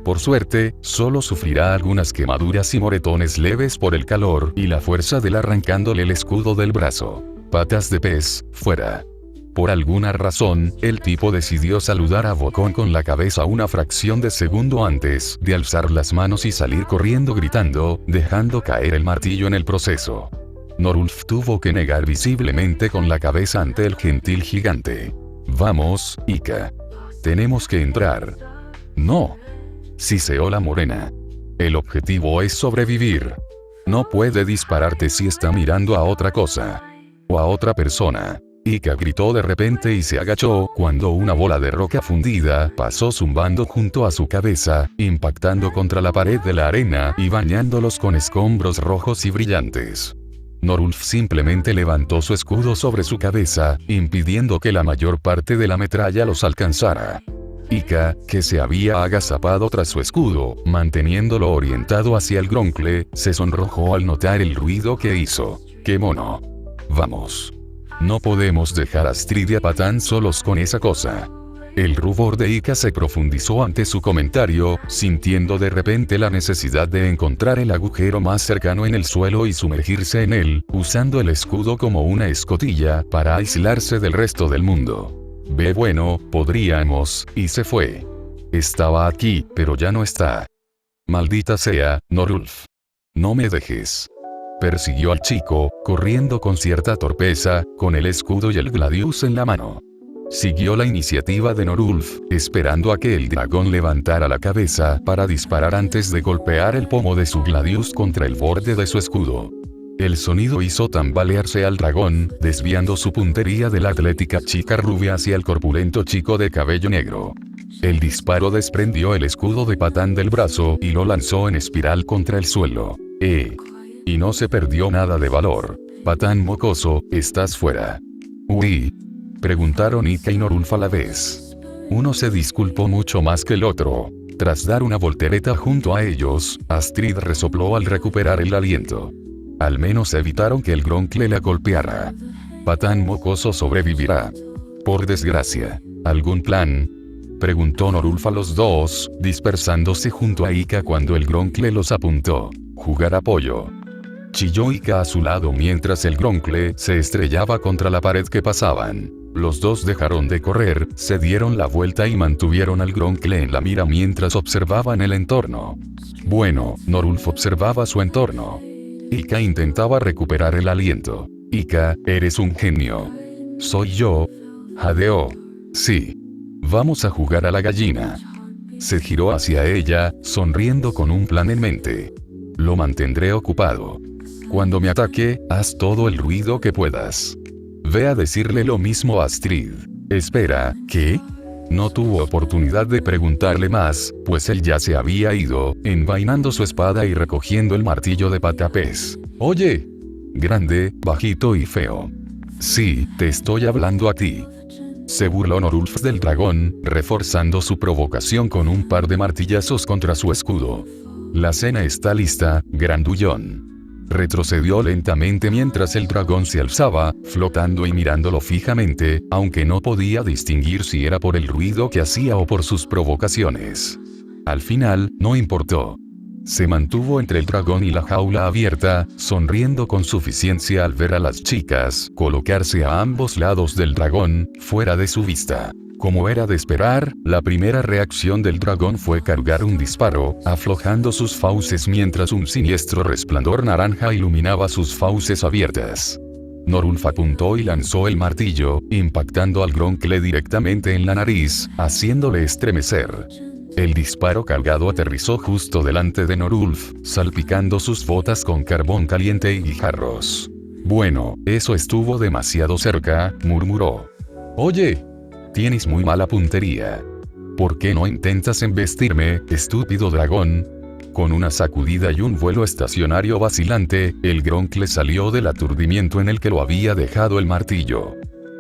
Por suerte, solo sufrirá algunas quemaduras y moretones leves por el calor y la fuerza del arrancándole el escudo del brazo. Patas de pez, fuera. Por alguna razón, el tipo decidió saludar a Bocón con la cabeza una fracción de segundo antes de alzar las manos y salir corriendo gritando, dejando caer el martillo en el proceso. Norulf tuvo que negar visiblemente con la cabeza ante el gentil gigante. Vamos, Ika. Tenemos que entrar. No. Siseó la morena. El objetivo es sobrevivir. No puede dispararte si está mirando a otra cosa. O a otra persona. Ika gritó de repente y se agachó cuando una bola de roca fundida pasó zumbando junto a su cabeza, impactando contra la pared de la arena y bañándolos con escombros rojos y brillantes. Norulf simplemente levantó su escudo sobre su cabeza, impidiendo que la mayor parte de la metralla los alcanzara. Ika, que se había agazapado tras su escudo, manteniéndolo orientado hacia el Gronkle, se sonrojó al notar el ruido que hizo. ¡Qué mono! Vamos. No podemos dejar a Astrid y a Patán solos con esa cosa. El rubor de Ika se profundizó ante su comentario, sintiendo de repente la necesidad de encontrar el agujero más cercano en el suelo y sumergirse en él, usando el escudo como una escotilla para aislarse del resto del mundo. Bueno, podríamos, y se fue. Estaba aquí, pero ya no está. Maldita sea, Norulf. No me dejes. Persiguió al chico, corriendo con cierta torpeza, con el escudo y el gladius en la mano. Siguió la iniciativa de Norulf, esperando a que el dragón levantara la cabeza para disparar antes de golpear el pomo de su gladius contra el borde de su escudo. El sonido hizo tambalearse al dragón, desviando su puntería de la atlética chica rubia hacia el corpulento chico de cabello negro. El disparo desprendió el escudo de Patán del brazo y lo lanzó en espiral contra el suelo. Y no se perdió nada de valor. Patán mocoso, estás fuera. Uy. Preguntaron Ika y Norulf a la vez. Uno se disculpó mucho más que el otro. Tras dar una voltereta junto a ellos, Astrid resopló al recuperar el aliento. Al menos evitaron que el Gronkle la golpeara. Patán mocoso sobrevivirá. Por desgracia. ¿Algún plan? Preguntó Norulf a los dos, dispersándose junto a Ika cuando el Gronkle los apuntó. Jugar apoyo. Chilló Ika a su lado mientras el Gronkle se estrellaba contra la pared que pasaban. Los dos dejaron de correr, se dieron la vuelta y mantuvieron al Gronkle en la mira mientras observaban el entorno. Bueno, Norulf observaba su entorno. Ika intentaba recuperar el aliento. Ika, eres un genio. Soy yo. Jadeó. Sí. Vamos a jugar a la gallina. Se giró hacia ella, sonriendo con un plan en mente. Lo mantendré ocupado. Cuando me ataque, haz todo el ruido que puedas. Ve a decirle lo mismo a Astrid. Espera, ¿qué? No tuvo oportunidad de preguntarle más, pues él ya se había ido, envainando su espada y recogiendo el martillo de Patapés. Oye. Grande, bajito y feo. Sí, te estoy hablando a ti. Se burló Norulf del dragón, reforzando su provocación con un par de martillazos contra su escudo. La cena está lista, grandullón. Retrocedió lentamente mientras el dragón se alzaba, flotando y mirándolo fijamente, aunque no podía distinguir si era por el ruido que hacía o por sus provocaciones. Al final, no importó. Se mantuvo entre el dragón y la jaula abierta, sonriendo con suficiencia al ver a las chicas colocarse a ambos lados del dragón, fuera de su vista. Como era de esperar, la primera reacción del dragón fue cargar un disparo, aflojando sus fauces mientras un siniestro resplandor naranja iluminaba sus fauces abiertas. Norulf apuntó y lanzó el martillo, impactando al Gronkle directamente en la nariz, haciéndole estremecer. El disparo cargado aterrizó justo delante de Norulf, salpicando sus botas con carbón caliente y guijarros. Bueno, eso estuvo demasiado cerca, murmuró. Oye, tienes muy mala puntería. ¿Por qué no intentas embestirme, estúpido dragón? Con una sacudida y un vuelo estacionario vacilante, el Gronkle salió del aturdimiento en el que lo había dejado el martillo.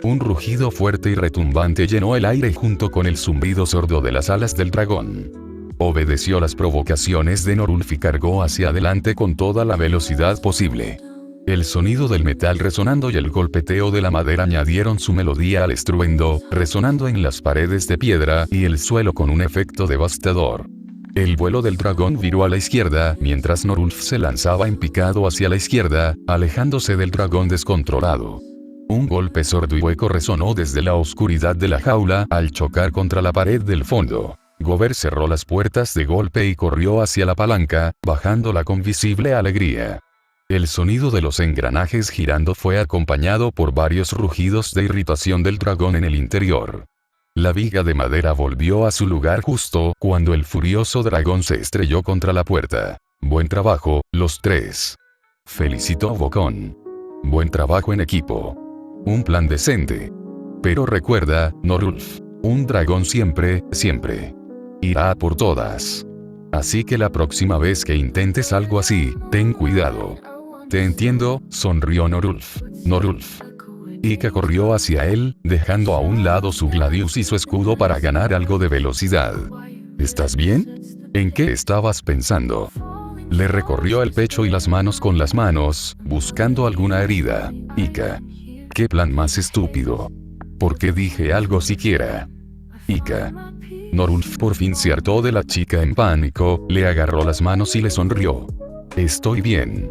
Un rugido fuerte y retumbante llenó el aire junto con el zumbido sordo de las alas del dragón. Obedeció las provocaciones de Norulf y cargó hacia adelante con toda la velocidad posible. El sonido del metal resonando y el golpeteo de la madera añadieron su melodía al estruendo, resonando en las paredes de piedra y el suelo con un efecto devastador. El vuelo del dragón viró a la izquierda mientras Norulf se lanzaba en picado hacia la izquierda, alejándose del dragón descontrolado. Un golpe sordo y hueco resonó desde la oscuridad de la jaula al chocar contra la pared del fondo. Gober cerró las puertas de golpe y corrió hacia la palanca, bajándola con visible alegría. El sonido de los engranajes girando fue acompañado por varios rugidos de irritación del dragón en el interior. La viga de madera volvió a su lugar justo cuando el furioso dragón se estrelló contra la puerta. Buen trabajo, los tres. Felicitó Bocón. Buen trabajo en equipo. Un plan decente. Pero recuerda, Norulf, un dragón siempre, siempre irá a por todas. Así que la próxima vez que intentes algo así, ten cuidado. Te entiendo, sonrió Norulf. Norulf. Ika corrió hacia él, dejando a un lado su gladius y su escudo para ganar algo de velocidad. ¿Estás bien? ¿En qué estabas pensando? Le recorrió el pecho y las manos con las manos, buscando alguna herida. Ika. ¿Qué plan más estúpido? ¿Por qué dije algo siquiera? Ika. Norulf por fin se hartó de la chica en pánico, le agarró las manos y le sonrió. Estoy bien.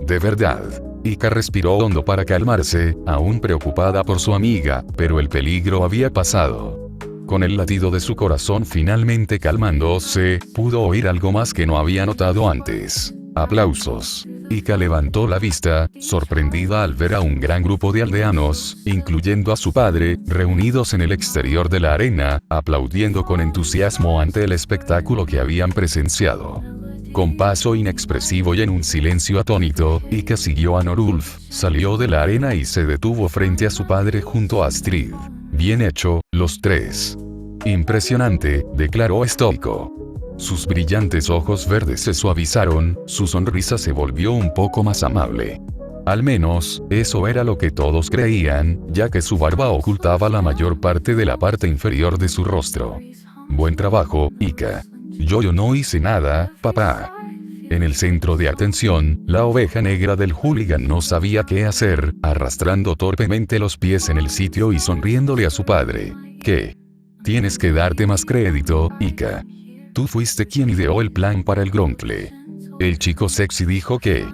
De verdad. Ika respiró hondo para calmarse, aún preocupada por su amiga, pero el peligro había pasado. Con el latido de su corazón finalmente calmándose, pudo oír algo más que no había notado antes. Aplausos. Ika levantó la vista, sorprendida al ver a un gran grupo de aldeanos, incluyendo a su padre, reunidos en el exterior de la arena, aplaudiendo con entusiasmo ante el espectáculo que habían presenciado. Con paso inexpresivo y en un silencio atónito, Ika siguió a Norulf, salió de la arena y se detuvo frente a su padre junto a Astrid. Bien hecho, los tres. Impresionante, declaró estoico. Sus brillantes ojos verdes se suavizaron, su sonrisa se volvió un poco más amable. Al menos, eso era lo que todos creían, ya que su barba ocultaba la mayor parte de la parte inferior de su rostro. Buen trabajo, Ika. Yo no hice nada, papá. En el centro de atención, la oveja negra del hooligan no sabía qué hacer, arrastrando torpemente los pies en el sitio y sonriéndole a su padre. ¿Qué? Tienes que darte más crédito, Ika. Tú fuiste quien ideó el plan para el Gronkle. El chico sexy dijo que...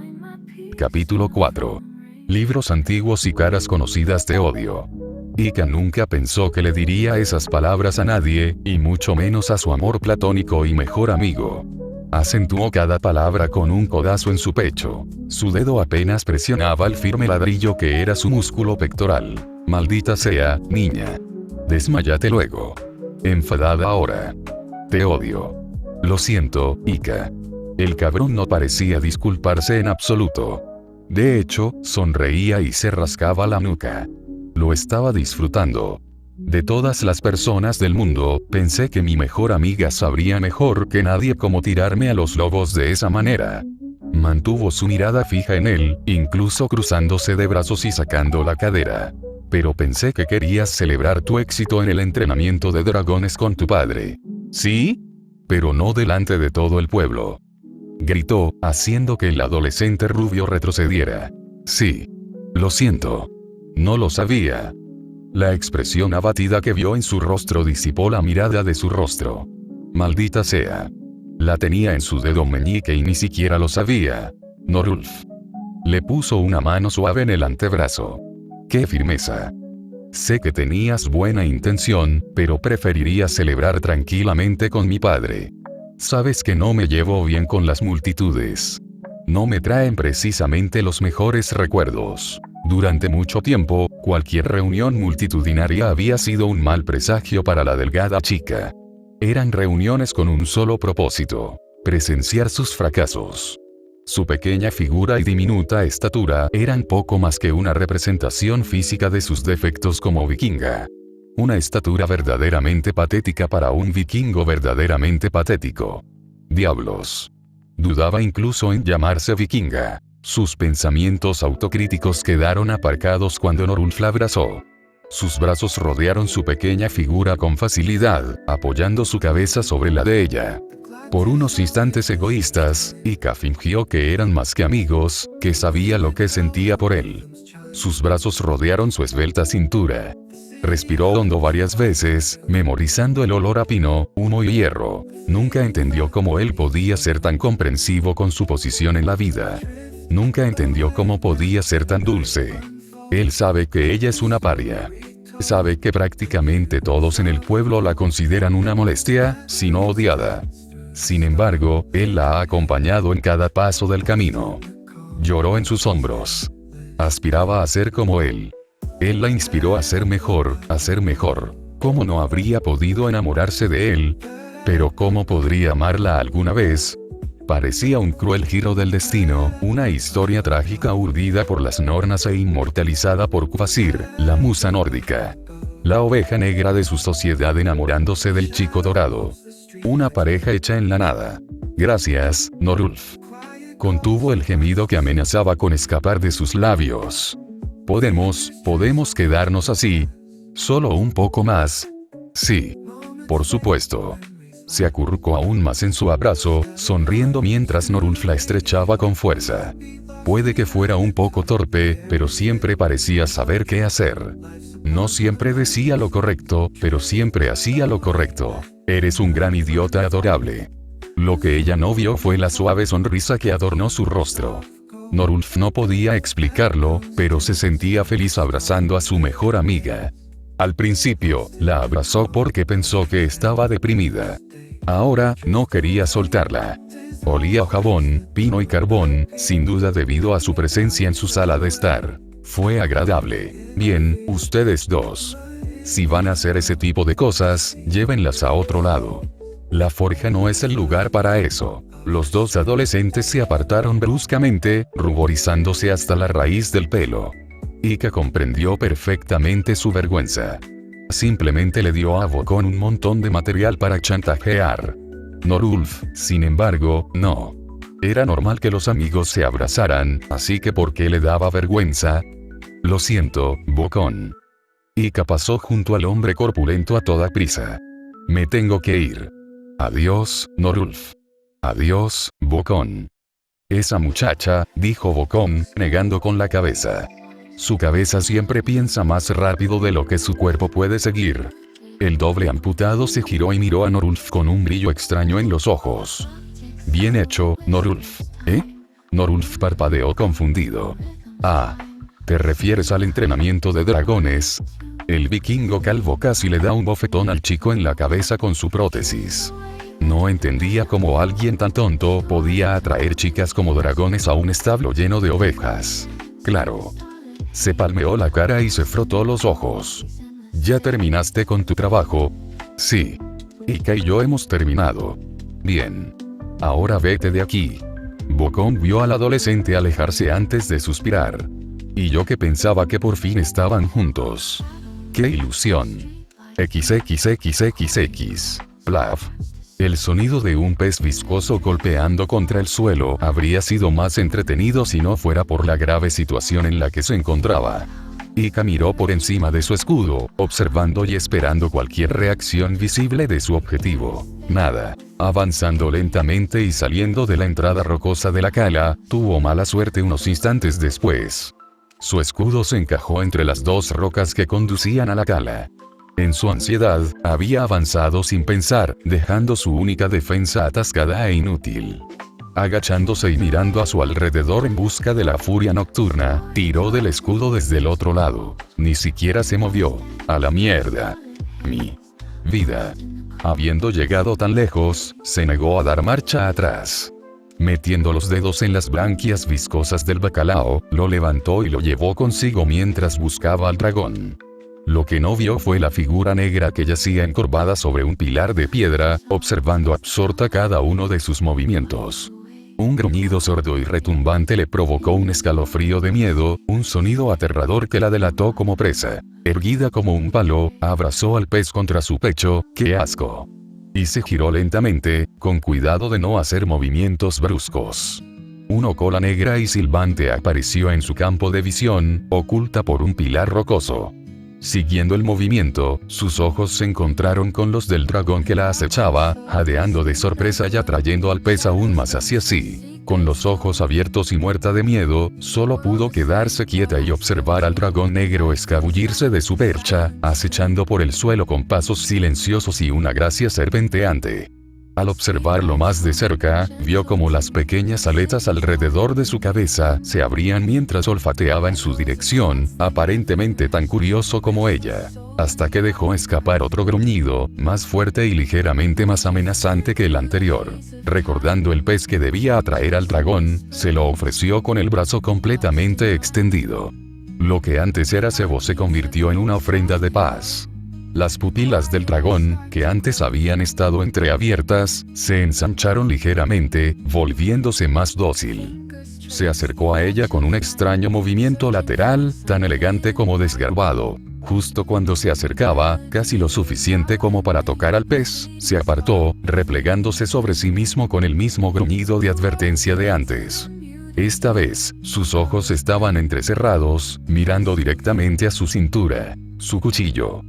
Capítulo 4. Libros antiguos y caras conocidas de odio. Ika nunca pensó que le diría esas palabras a nadie, y mucho menos a su amor platónico y mejor amigo. Acentuó cada palabra con un codazo en su pecho. Su dedo apenas presionaba el firme ladrillo que era su músculo pectoral. Maldita sea, niña. Desmáyate luego. Enfadada ahora. Te odio. Lo siento, Ika. El cabrón no parecía disculparse en absoluto. De hecho, sonreía y se rascaba la nuca. Lo estaba disfrutando. De todas las personas del mundo, pensé que mi mejor amiga sabría mejor que nadie cómo tirarme a los lobos de esa manera. Mantuvo su mirada fija en él, incluso cruzándose de brazos y sacando la cadera. Pero pensé que querías celebrar tu éxito en el entrenamiento de dragones con tu padre. ¿Sí? Pero no delante de todo el pueblo. Gritó, haciendo que el adolescente rubio retrocediera. Sí. Lo siento. No lo sabía. La expresión abatida que vio en su rostro disipó la mirada de su rostro. Maldita sea. La tenía en su dedo meñique y ni siquiera lo sabía. Norulf. Le puso una mano suave en el antebrazo. ¡Qué firmeza! Sé que tenías buena intención, pero preferiría celebrar tranquilamente con mi padre. Sabes que no me llevo bien con las multitudes. No me traen precisamente los mejores recuerdos. Durante mucho tiempo, cualquier reunión multitudinaria había sido un mal presagio para la delgada chica. Eran reuniones con un solo propósito: presenciar sus fracasos. Su pequeña figura y diminuta estatura eran poco más que una representación física de sus defectos como vikinga. Una estatura verdaderamente patética para un vikingo verdaderamente patético. Diablos. Dudaba incluso en llamarse vikinga. Sus pensamientos autocríticos quedaron aparcados cuando Norulf la abrazó. Sus brazos rodearon su pequeña figura con facilidad, apoyando su cabeza sobre la de ella. Por unos instantes egoístas, Ika fingió que eran más que amigos, que sabía lo que sentía por él. Sus brazos rodearon su esbelta cintura. Respiró hondo varias veces, memorizando el olor a pino, humo y hierro. Nunca entendió cómo él podía ser tan comprensivo con su posición en la vida. Nunca entendió cómo podía ser tan dulce. Él sabe que ella es una paria. Sabe que prácticamente todos en el pueblo la consideran una molestia, si no odiada. Sin embargo, él la ha acompañado en cada paso del camino. Lloró en sus hombros. Aspiraba a ser como él. Él la inspiró a ser mejor, a ser mejor. ¿Cómo no habría podido enamorarse de él? Pero ¿cómo podría amarla alguna vez? Parecía un cruel giro del destino, una historia trágica urdida por las nornas e inmortalizada por Kvasir, la musa nórdica. La oveja negra de su sociedad enamorándose del chico dorado. Una pareja hecha en la nada. Gracias, Norulf. Contuvo el gemido que amenazaba con escapar de sus labios. ¿Podemos quedarnos así? ¿Solo un poco más? Sí. Por supuesto. Se acurrucó aún más en su abrazo, sonriendo mientras Norulf la estrechaba con fuerza. Puede que fuera un poco torpe, pero siempre parecía saber qué hacer. No siempre decía lo correcto, pero siempre hacía lo correcto. Eres un gran idiota adorable. Lo que ella no vio fue la suave sonrisa que adornó su rostro. Norulf no podía explicarlo, pero se sentía feliz abrazando a su mejor amiga. Al principio, la abrazó porque pensó que estaba deprimida. Ahora, no quería soltarla. Olía a jabón, pino y carbón, sin duda debido a su presencia en su sala de estar. Fue agradable. Bien, ustedes dos. Si van a hacer ese tipo de cosas, llévenlas a otro lado. La forja no es el lugar para eso. Los dos adolescentes se apartaron bruscamente, ruborizándose hasta la raíz del pelo. Ika comprendió perfectamente su vergüenza. Simplemente le dio a Bocón un montón de material para chantajear. Norulf, sin embargo, no. Era normal que los amigos se abrazaran, así que ¿por qué le daba vergüenza? Lo siento, Bocón. Ika pasó junto al hombre corpulento a toda prisa. Me tengo que ir. Adiós, Norulf. Adiós, Bocón. Esa muchacha, dijo Bocón, negando con la cabeza. Su cabeza siempre piensa más rápido de lo que su cuerpo puede seguir. El doble amputado se giró y miró a Norulf con un brillo extraño en los ojos. Bien hecho, Norulf. ¿Eh? Norulf parpadeó confundido. Ah. ¿Te refieres al entrenamiento de dragones? El vikingo calvo casi le da un bofetón al chico en la cabeza con su prótesis. No entendía cómo alguien tan tonto podía atraer chicas como dragones a un establo lleno de ovejas. Claro. Se palmeó la cara y se frotó los ojos. ¿Ya terminaste con tu trabajo? Sí. Ika y yo hemos terminado. Bien. Ahora vete de aquí. Bocón vio al adolescente alejarse antes de suspirar. Y yo que pensaba que por fin estaban juntos. ¡Qué ilusión! XXXXX. Plaf. El sonido de un pez viscoso golpeando contra el suelo habría sido más entretenido si no fuera por la grave situación en la que se encontraba. Ika miró por encima de su escudo, observando y esperando cualquier reacción visible de su objetivo. Nada. Avanzando lentamente y saliendo de la entrada rocosa de la cala, tuvo mala suerte unos instantes después. Su escudo se encajó entre las dos rocas que conducían a la cala. En su ansiedad, había avanzado sin pensar, dejando su única defensa atascada e inútil. Agachándose y mirando a su alrededor en busca de la furia nocturna, tiró del escudo desde el otro lado. Ni siquiera se movió. A la mierda. Mi vida. Habiendo llegado tan lejos, se negó a dar marcha atrás. Metiendo los dedos en las branquias viscosas del bacalao, lo levantó y lo llevó consigo mientras buscaba al dragón. Lo que no vio fue la figura negra que yacía encorvada sobre un pilar de piedra, observando absorta cada uno de sus movimientos. Un gruñido sordo y retumbante le provocó un escalofrío de miedo, un sonido aterrador que la delató como presa. Erguida como un palo, abrazó al pez contra su pecho. ¡Qué asco! Y se giró lentamente, con cuidado de no hacer movimientos bruscos. Una cola negra y silbante apareció en su campo de visión, oculta por un pilar rocoso. Siguiendo el movimiento, sus ojos se encontraron con los del dragón que la acechaba, jadeando de sorpresa y atrayendo al pez aún más hacia sí. Con los ojos abiertos y muerta de miedo, solo pudo quedarse quieta y observar al dragón negro escabullirse de su percha, acechando por el suelo con pasos silenciosos y una gracia serpenteante. Al observarlo más de cerca, vio como las pequeñas aletas alrededor de su cabeza se abrían mientras olfateaba en su dirección, aparentemente tan curioso como ella. Hasta que dejó escapar otro gruñido, más fuerte y ligeramente más amenazante que el anterior. Recordando el pez que debía atraer al dragón, se lo ofreció con el brazo completamente extendido. Lo que antes era cebo se convirtió en una ofrenda de paz. Las pupilas del dragón, que antes habían estado entreabiertas, se ensancharon ligeramente, volviéndose más dócil. Se acercó a ella con un extraño movimiento lateral, tan elegante como desgarbado. Justo cuando se acercaba, casi lo suficiente como para tocar al pez, se apartó, replegándose sobre sí mismo con el mismo gruñido de advertencia de antes. Esta vez, sus ojos estaban entrecerrados, mirando directamente a su cintura. Su cuchillo.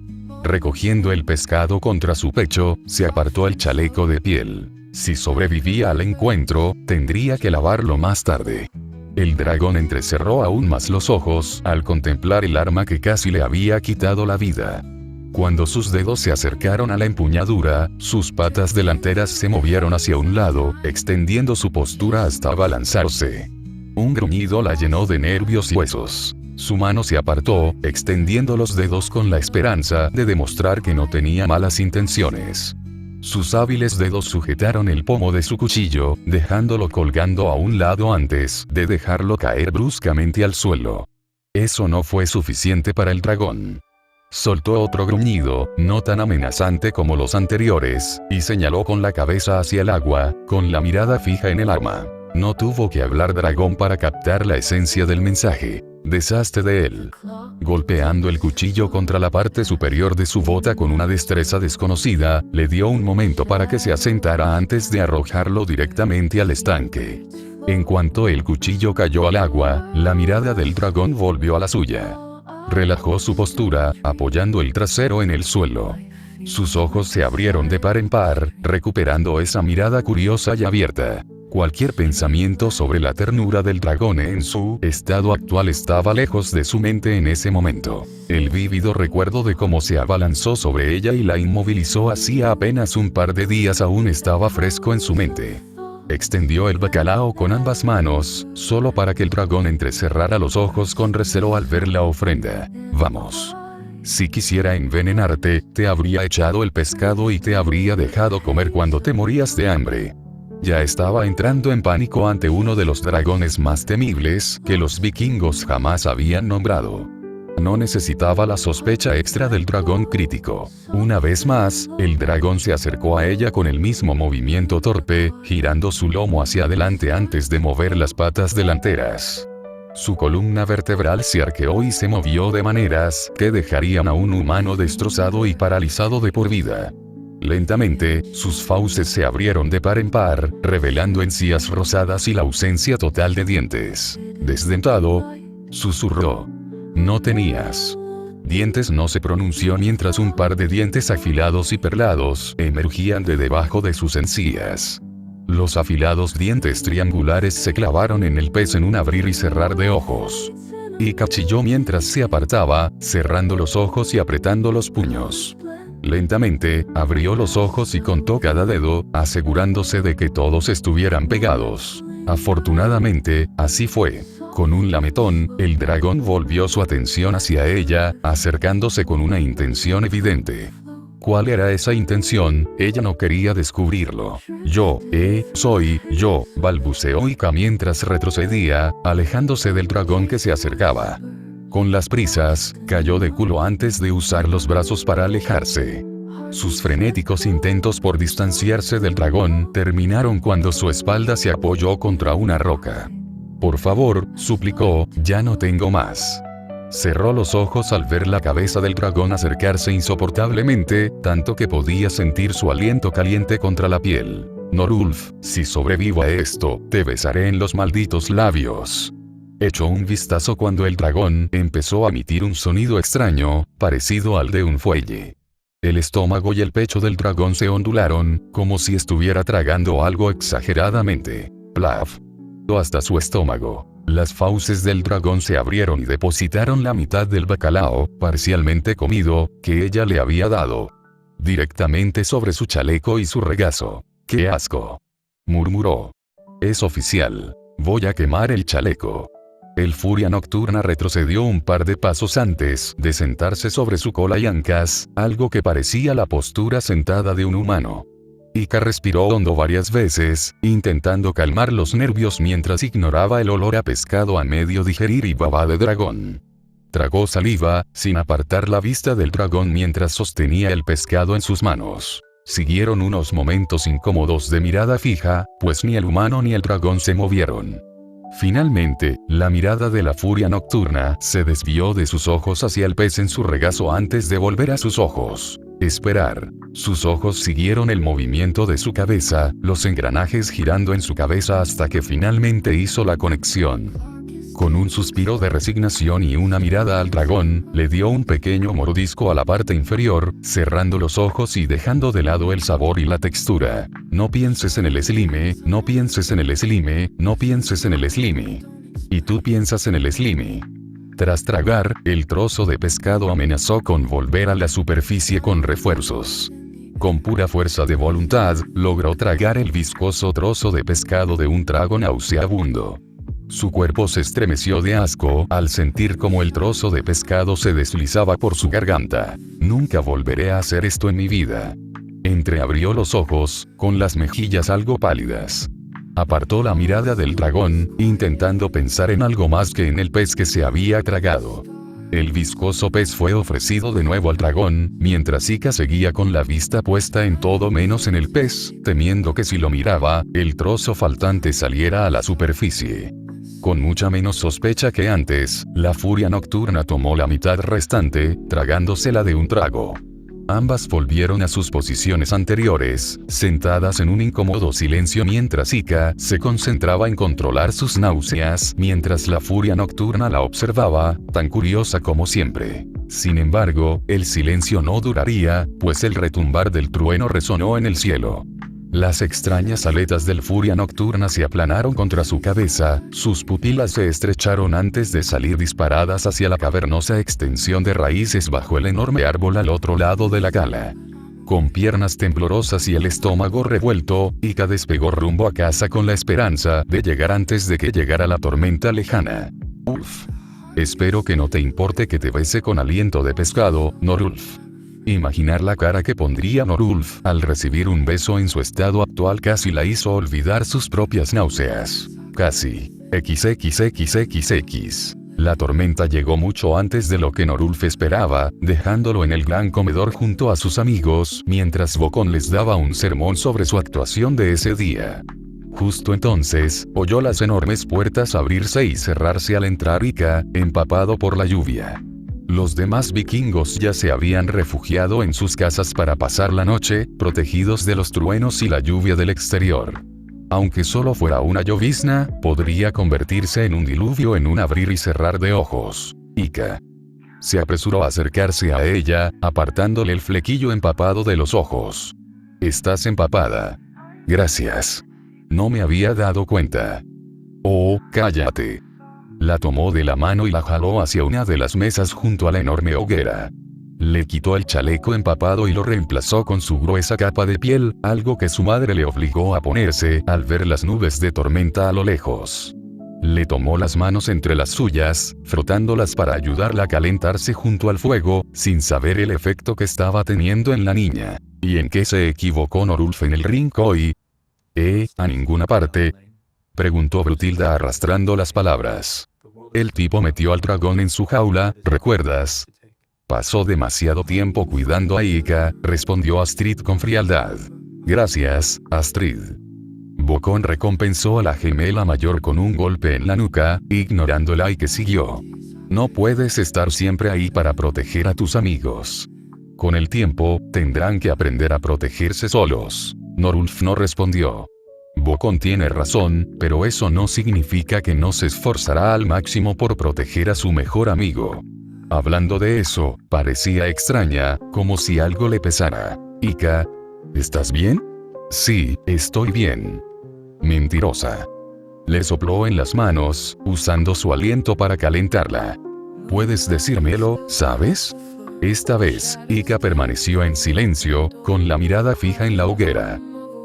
Recogiendo el pescado contra su pecho, se apartó el chaleco de piel. Si sobrevivía al encuentro, tendría que lavarlo más tarde. El dragón entrecerró aún más los ojos al contemplar el arma que casi le había quitado la vida. Cuando sus dedos se acercaron a la empuñadura, sus patas delanteras se movieron hacia un lado, extendiendo su postura hasta abalanzarse. Un gruñido la llenó de nervios y huesos. Su mano se apartó, extendiendo los dedos con la esperanza de demostrar que no tenía malas intenciones. Sus hábiles dedos sujetaron el pomo de su cuchillo, dejándolo colgando a un lado antes de dejarlo caer bruscamente al suelo. Eso no fue suficiente para el dragón. Soltó otro gruñido, no tan amenazante como los anteriores, y señaló con la cabeza hacia el agua, con la mirada fija en el arma. No tuvo que hablar dragón para captar la esencia del mensaje. Deshazte de él. Golpeando el cuchillo contra la parte superior de su bota con una destreza desconocida, le dio un momento para que se asentara antes de arrojarlo directamente al estanque. En cuanto el cuchillo cayó al agua, la mirada del dragón volvió a la suya. Relajó su postura, apoyando el trasero en el suelo. Sus ojos se abrieron de par en par, recuperando esa mirada curiosa y abierta. Cualquier pensamiento sobre la ternura del dragón en su estado actual estaba lejos de su mente en ese momento. El vívido recuerdo de cómo se abalanzó sobre ella y la inmovilizó hacía apenas un par de días aún estaba fresco en su mente. Extendió el bacalao con ambas manos, solo para que el dragón entrecerrara los ojos con recelo al ver la ofrenda. Vamos. Si quisiera envenenarte, te habría echado el pescado y te habría dejado comer cuando te morías de hambre. Ya estaba entrando en pánico ante uno de los dragones más temibles que los vikingos jamás habían nombrado. No necesitaba la sospecha extra del dragón crítico. Una vez más, el dragón se acercó a ella con el mismo movimiento torpe, girando su lomo hacia adelante antes de mover las patas delanteras. Su columna vertebral se arqueó y se movió de maneras que dejarían a un humano destrozado y paralizado de por vida. Lentamente, sus fauces se abrieron de par en par, revelando encías rosadas y la ausencia total de dientes. Desdentado, susurró. No tenías dientes, no se pronunció mientras un par de dientes afilados y perlados emergían de debajo de sus encías. Los afilados dientes triangulares se clavaron en el pez en un abrir y cerrar de ojos. Y chilló mientras se apartaba, cerrando los ojos y apretando los puños. Lentamente, abrió los ojos y contó cada dedo, asegurándose de que todos estuvieran pegados. Afortunadamente, así fue. Con un lametón, el dragón volvió su atención hacia ella, acercándose con una intención evidente. ¿Cuál era esa intención? Ella no quería descubrirlo. Soy yo, balbuceó Ika mientras retrocedía, alejándose del dragón que se acercaba. Con las prisas, cayó de culo antes de usar los brazos para alejarse. Sus frenéticos intentos por distanciarse del dragón terminaron cuando su espalda se apoyó contra una roca. Por favor, suplicó, ya no tengo más. Cerró los ojos al ver la cabeza del dragón acercarse insoportablemente, tanto que podía sentir su aliento caliente contra la piel. Norulf, si sobrevivo a esto, te besaré en los malditos labios. Echó un vistazo cuando el dragón empezó a emitir un sonido extraño, parecido al de un fuelle. El estómago y el pecho del dragón se ondularon, como si estuviera tragando algo exageradamente. Plaf. Hasta su estómago. Las fauces del dragón se abrieron y depositaron la mitad del bacalao, parcialmente comido, que ella le había dado. Directamente sobre su chaleco y su regazo. ¡Qué asco!, murmuró. Es oficial. Voy a quemar el chaleco. El Furia Nocturna retrocedió un par de pasos antes de sentarse sobre su cola y ancas, algo que parecía la postura sentada de un humano. Ika respiró hondo varias veces, intentando calmar los nervios mientras ignoraba el olor a pescado a medio digerir y baba de dragón. Tragó saliva, sin apartar la vista del dragón mientras sostenía el pescado en sus manos. Siguieron unos momentos incómodos de mirada fija, pues ni el humano ni el dragón se movieron. Finalmente, la mirada de la Furia Nocturna se desvió de sus ojos hacia el pez en su regazo antes de volver a sus ojos. Esperar. Sus ojos siguieron el movimiento de su cabeza, los engranajes girando en su cabeza hasta que finalmente hizo la conexión. Con un suspiro de resignación y una mirada al dragón, le dio un pequeño mordisco a la parte inferior, cerrando los ojos y dejando de lado el sabor y la textura. No pienses en el slime, no pienses en el slime, no pienses en el slime. Y tú piensas en el slime. Tras tragar, el trozo de pescado amenazó con volver a la superficie con refuerzos. Con pura fuerza de voluntad, logró tragar el viscoso trozo de pescado de un trago nauseabundo. Su cuerpo se estremeció de asco al sentir como el trozo de pescado se deslizaba por su garganta. Nunca volveré a hacer esto en mi vida. Entreabrió los ojos, con las mejillas algo pálidas. Apartó la mirada del dragón, intentando pensar en algo más que en el pez que se había tragado. El viscoso pez fue ofrecido de nuevo al dragón, mientras Ika seguía con la vista puesta en todo menos en el pez, temiendo que si lo miraba, el trozo faltante saliera a la superficie. Con mucha menos sospecha que antes, la Furia Nocturna tomó la mitad restante, tragándosela de un trago. Ambas volvieron a sus posiciones anteriores, sentadas en un incómodo silencio mientras Ika se concentraba en controlar sus náuseas, mientras la Furia Nocturna la observaba, tan curiosa como siempre. Sin embargo, el silencio no duraría, pues el retumbar del trueno resonó en el cielo. Las extrañas aletas del Furia Nocturna se aplanaron contra su cabeza, sus pupilas se estrecharon antes de salir disparadas hacia la cavernosa extensión de raíces bajo el enorme árbol al otro lado de la cala. Con piernas temblorosas y el estómago revuelto, Ika despegó rumbo a casa con la esperanza de llegar antes de que llegara la tormenta lejana. Uf. Espero que no te importe que te bese con aliento de pescado, Norulf. Imaginar la cara que pondría Norulf al recibir un beso en su estado actual casi la hizo olvidar sus propias náuseas. Casi. XXXXX. La tormenta llegó mucho antes de lo que Norulf esperaba, dejándolo en el gran comedor junto a sus amigos, mientras Bocón les daba un sermón sobre su actuación de ese día. Justo entonces, oyó las enormes puertas abrirse y cerrarse al entrar Ika, empapado por la lluvia. Los demás vikingos ya se habían refugiado en sus casas para pasar la noche, protegidos de los truenos y la lluvia del exterior. Aunque solo fuera una llovizna, podría convertirse en un diluvio en un abrir y cerrar de ojos. Ika se apresuró a acercarse a ella, apartándole el flequillo empapado de los ojos. «Estás empapada». «Gracias. No me había dado cuenta». «Oh, cállate». La tomó de la mano y la jaló hacia una de las mesas junto a la enorme hoguera. Le quitó el chaleco empapado y lo reemplazó con su gruesa capa de piel, algo que su madre le obligó a ponerse al ver las nubes de tormenta a lo lejos. Le tomó las manos entre las suyas, frotándolas para ayudarla a calentarse junto al fuego, sin saber el efecto que estaba teniendo en la niña. ¿Y en qué se equivocó Norulf en el ring hoy? ¿A ninguna parte?, preguntó Brutilda arrastrando las palabras. El tipo metió al dragón en su jaula, ¿recuerdas? Pasó demasiado tiempo cuidando a Ika, respondió Astrid con frialdad. Gracias, Astrid. Bocón recompensó a la gemela mayor con un golpe en la nuca, ignorándola y que siguió. No puedes estar siempre ahí para proteger a tus amigos. Con el tiempo, tendrán que aprender a protegerse solos. Norulf no respondió. Bocón tiene razón, pero eso no significa que no se esforzará al máximo por proteger a su mejor amigo. Hablando de eso, parecía extraña, como si algo le pesara. Ika, ¿estás bien? Sí, estoy bien. Mentirosa. Le sopló en las manos, usando su aliento para calentarla. ¿Puedes decírmelo, sabes? Esta vez, Ika permaneció en silencio, con la mirada fija en la hoguera.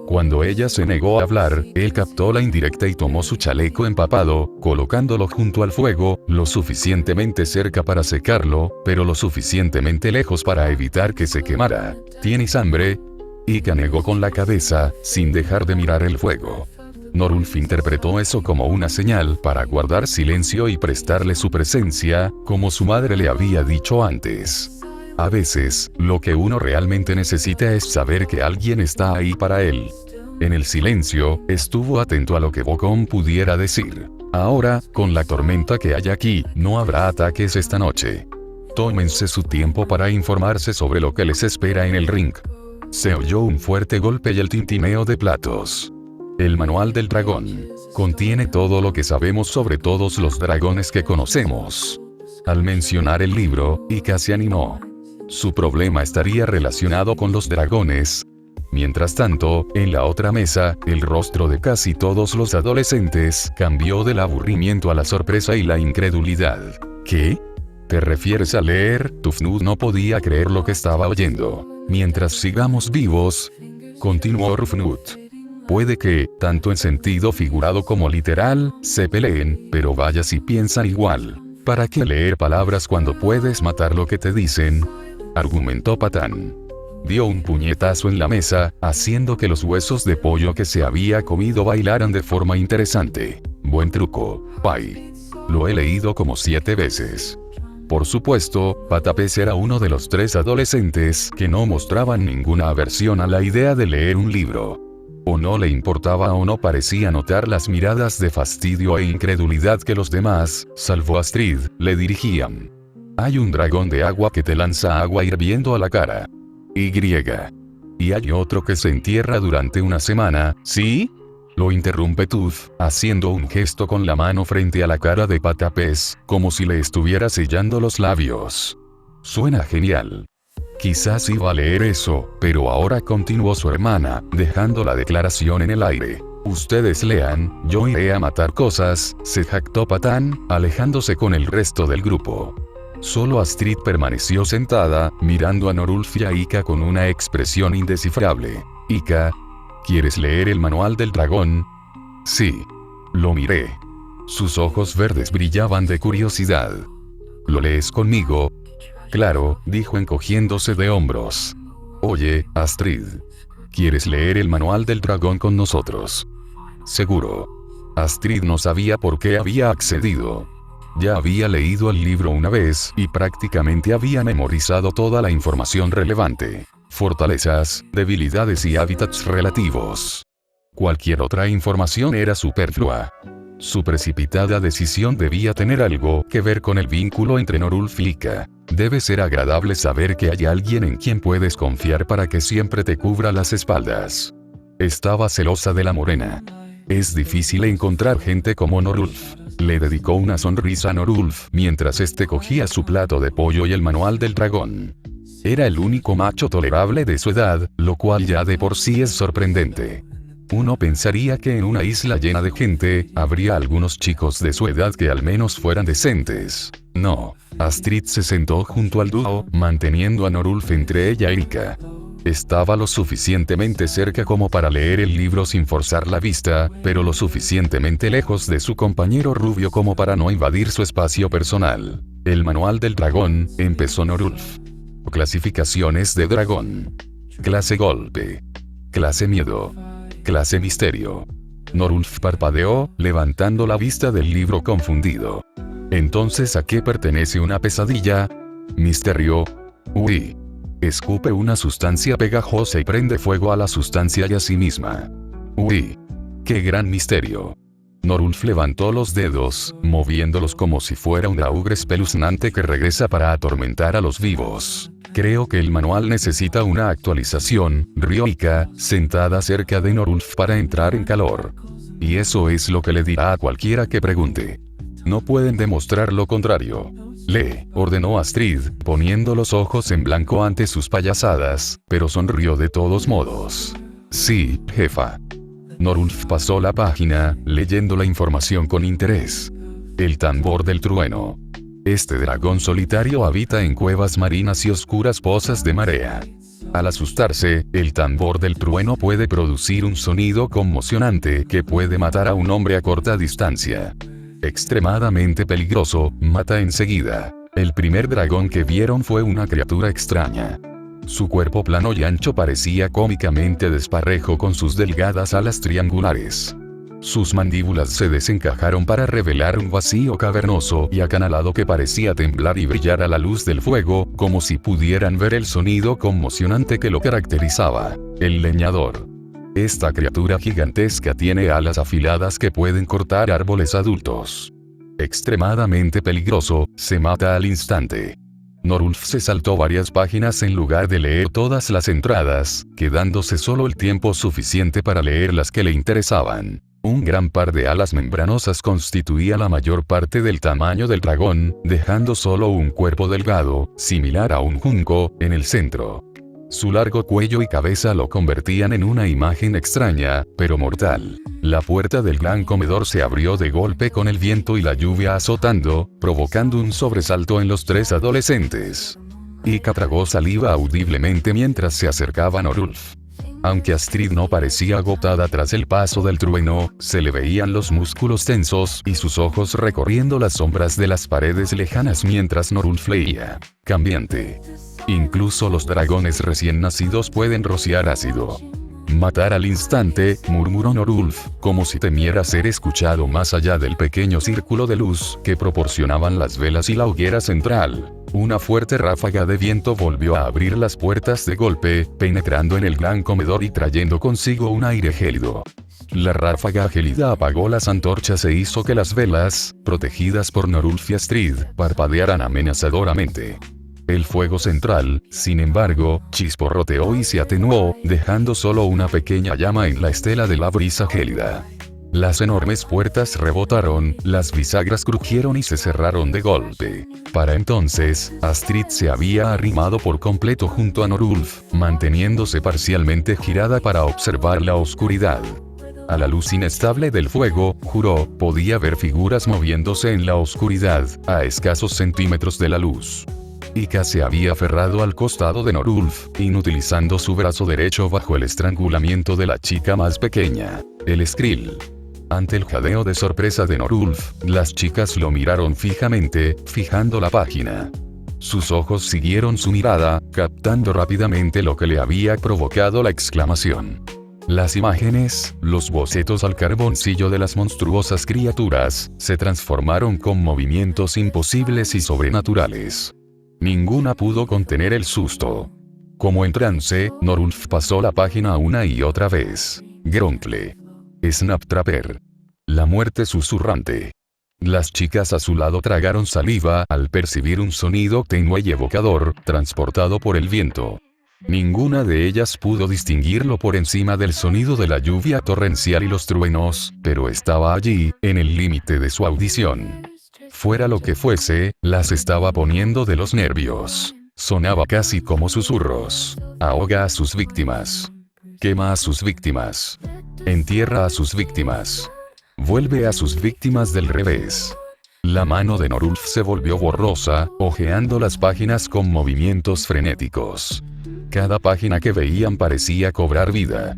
Cuando ella se negó a hablar, él captó la indirecta y tomó su chaleco empapado, colocándolo junto al fuego, lo suficientemente cerca para secarlo, pero lo suficientemente lejos para evitar que se quemara. ¿Tienes hambre? Ika negó con la cabeza, sin dejar de mirar el fuego. Norulf interpretó eso como una señal para guardar silencio y prestarle su presencia, como su madre le había dicho antes. A veces, lo que uno realmente necesita es saber que alguien está ahí para él. En el silencio, estuvo atento a lo que Bocón pudiera decir. Ahora, con la tormenta que hay aquí, no habrá ataques esta noche. Tómense su tiempo para informarse sobre lo que les espera en el ring. Se oyó un fuerte golpe y el tintineo de platos. El manual del dragón. Contiene todo lo que sabemos sobre todos los dragones que conocemos. Al mencionar el libro, Ika se animó. Su problema estaría relacionado con los dragones. Mientras tanto, en la otra mesa, el rostro de casi todos los adolescentes cambió del aburrimiento a la sorpresa y la incredulidad. ¿Qué? ¿Te refieres a leer? Tufnud no podía creer lo que estaba oyendo. Mientras sigamos vivos, continuó Rufnud. Puede que, tanto en sentido figurado como literal, se peleen, pero vaya si piensan igual. ¿Para qué leer palabras cuando puedes matar lo que te dicen? Argumentó Patán. Dio un puñetazo en la mesa, haciendo que los huesos de pollo que se había comido bailaran de forma interesante. Buen truco, Pai. Lo he leído como 7 veces. Por supuesto, Patapés era uno de los 3 adolescentes que no mostraban ninguna aversión a la idea de leer un libro. O no le importaba o no parecía notar las miradas de fastidio e incredulidad que los demás, salvo Astrid, le dirigían. Hay un dragón de agua que te lanza agua hirviendo a la cara. Y hay otro que se entierra durante una semana, ¿sí? Lo interrumpe Tuf, haciendo un gesto con la mano frente a la cara de Patapés, como si le estuviera sellando los labios. Suena genial. Quizás iba a leer eso, pero ahora continuó su hermana, dejando la declaración en el aire. Ustedes lean, yo iré a matar cosas, se jactó Patán, alejándose con el resto del grupo. Solo Astrid permaneció sentada, mirando a Norulf y a Ika con una expresión indescifrable. Ika, ¿quieres leer el manual del dragón? Sí. Lo miré. Sus ojos verdes brillaban de curiosidad. ¿Lo lees conmigo? Claro, dijo encogiéndose de hombros. Oye, Astrid. ¿Quieres leer el manual del dragón con nosotros? Seguro. Astrid no sabía por qué había accedido. Ya había leído el libro una vez y prácticamente había memorizado toda la información relevante. Fortalezas, debilidades y hábitats relativos. Cualquier otra información era superflua. Su precipitada decisión debía tener algo que ver con el vínculo entre Norulf y Ika. Debe ser agradable saber que hay alguien en quien puedes confiar para que siempre te cubra las espaldas. Estaba celosa de la morena. Es difícil encontrar gente como Norulf. Le dedicó una sonrisa a Norulf mientras este cogía su plato de pollo y el manual del dragón. Era el único macho tolerable de su edad, lo cual ya de por sí es sorprendente. Uno pensaría que en una isla llena de gente, habría algunos chicos de su edad que al menos fueran decentes. No. Astrid se sentó junto al dúo, manteniendo a Norulf entre ella y Ika. Estaba lo suficientemente cerca como para leer el libro sin forzar la vista, pero lo suficientemente lejos de su compañero rubio como para no invadir su espacio personal. El manual del dragón, empezó Norulf. Clasificaciones de dragón. Clase golpe. Clase miedo. Clase misterio. Norulf parpadeó, levantando la vista del libro confundido. Entonces, ¿a qué pertenece una pesadilla? Misterio. Uy. Escupe una sustancia pegajosa y prende fuego a la sustancia y a sí misma. Uy. ¡Qué gran misterio! Norulf levantó los dedos, moviéndolos como si fuera un augre espeluznante que regresa para atormentar a los vivos. Creo que el manual necesita una actualización. Ryoika, sentada cerca de Norulf para entrar en calor. Y eso es lo que le dirá a cualquiera que pregunte. No pueden demostrar lo contrario. Le ordenó Astrid, poniendo los ojos en blanco ante sus payasadas, pero sonrió de todos modos. Sí, jefa. Norulf pasó la página, leyendo la información con interés. El tambor del trueno. Este dragón solitario habita en cuevas marinas y oscuras pozas de marea. Al asustarse, el tambor del trueno puede producir un sonido conmocionante que puede matar a un hombre a corta distancia. Extremadamente peligroso, mata enseguida. El primer dragón que vieron fue una criatura extraña. Su cuerpo plano y ancho parecía cómicamente desparrejo con sus delgadas alas triangulares. Sus mandíbulas se desencajaron para revelar un vacío cavernoso y acanalado que parecía temblar y brillar a la luz del fuego, como si pudieran ver el sonido conmocionante que lo caracterizaba. El leñador. Esta criatura gigantesca tiene alas afiladas que pueden cortar árboles adultos. Extremadamente peligroso, se mata al instante. Norulf se saltó varias páginas en lugar de leer todas las entradas, quedándose solo el tiempo suficiente para leer las que le interesaban. Un gran par de alas membranosas constituía la mayor parte del tamaño del dragón, dejando solo un cuerpo delgado, similar a un junco, en el centro. Su largo cuello y cabeza lo convertían en una imagen extraña, pero mortal. La puerta del gran comedor se abrió de golpe con el viento y la lluvia azotando, provocando un sobresalto en los tres adolescentes. Ika tragó saliva audiblemente mientras se acercaba a Norulf. Aunque Astrid no parecía agotada tras el paso del trueno, se le veían los músculos tensos y sus ojos recorriendo las sombras de las paredes lejanas mientras Norulf leía. Cambiante. Incluso los dragones recién nacidos pueden rociar ácido. Matar al instante, murmuró Norulf, como si temiera ser escuchado más allá del pequeño círculo de luz que proporcionaban las velas y la hoguera central. Una fuerte ráfaga de viento volvió a abrir las puertas de golpe, penetrando en el gran comedor y trayendo consigo un aire gélido. La ráfaga gélida apagó las antorchas e hizo que las velas, protegidas por Norulf y Astrid, parpadearan amenazadoramente. El fuego central, sin embargo, chisporroteó y se atenuó, dejando solo una pequeña llama en la estela de la brisa gélida. Las enormes puertas rebotaron, las bisagras crujieron y se cerraron de golpe. Para entonces, Astrid se había arrimado por completo junto a Norulf, manteniéndose parcialmente girada para observar la oscuridad. A la luz inestable del fuego, juró, podía ver figuras moviéndose en la oscuridad, a escasos centímetros de la luz. Ika se había aferrado al costado de Norulf, inutilizando su brazo derecho bajo el estrangulamiento de la chica más pequeña, el Skrill. Ante el jadeo de sorpresa de Norulf, las chicas lo miraron fijamente, fijando la página. Sus ojos siguieron su mirada, captando rápidamente lo que le había provocado la exclamación. Las imágenes, los bocetos al carboncillo de las monstruosas criaturas, se transformaron con movimientos imposibles y sobrenaturales. Ninguna pudo contener el susto. Como en trance, Norulf pasó la página una y otra vez. Grunkle. Snaptrapper. La muerte susurrante. Las chicas a su lado tragaron saliva al percibir un sonido tenue y evocador, transportado por el viento. Ninguna de ellas pudo distinguirlo por encima del sonido de la lluvia torrencial y los truenos, pero estaba allí, en el límite de su audición. Fuera lo que fuese, las estaba poniendo de los nervios. Sonaba casi como susurros. Ahoga a sus víctimas. Quema a sus víctimas. Entierra a sus víctimas. Vuelve a sus víctimas del revés. La mano de Norulf se volvió borrosa, hojeando las páginas con movimientos frenéticos. Cada página que veían parecía cobrar vida.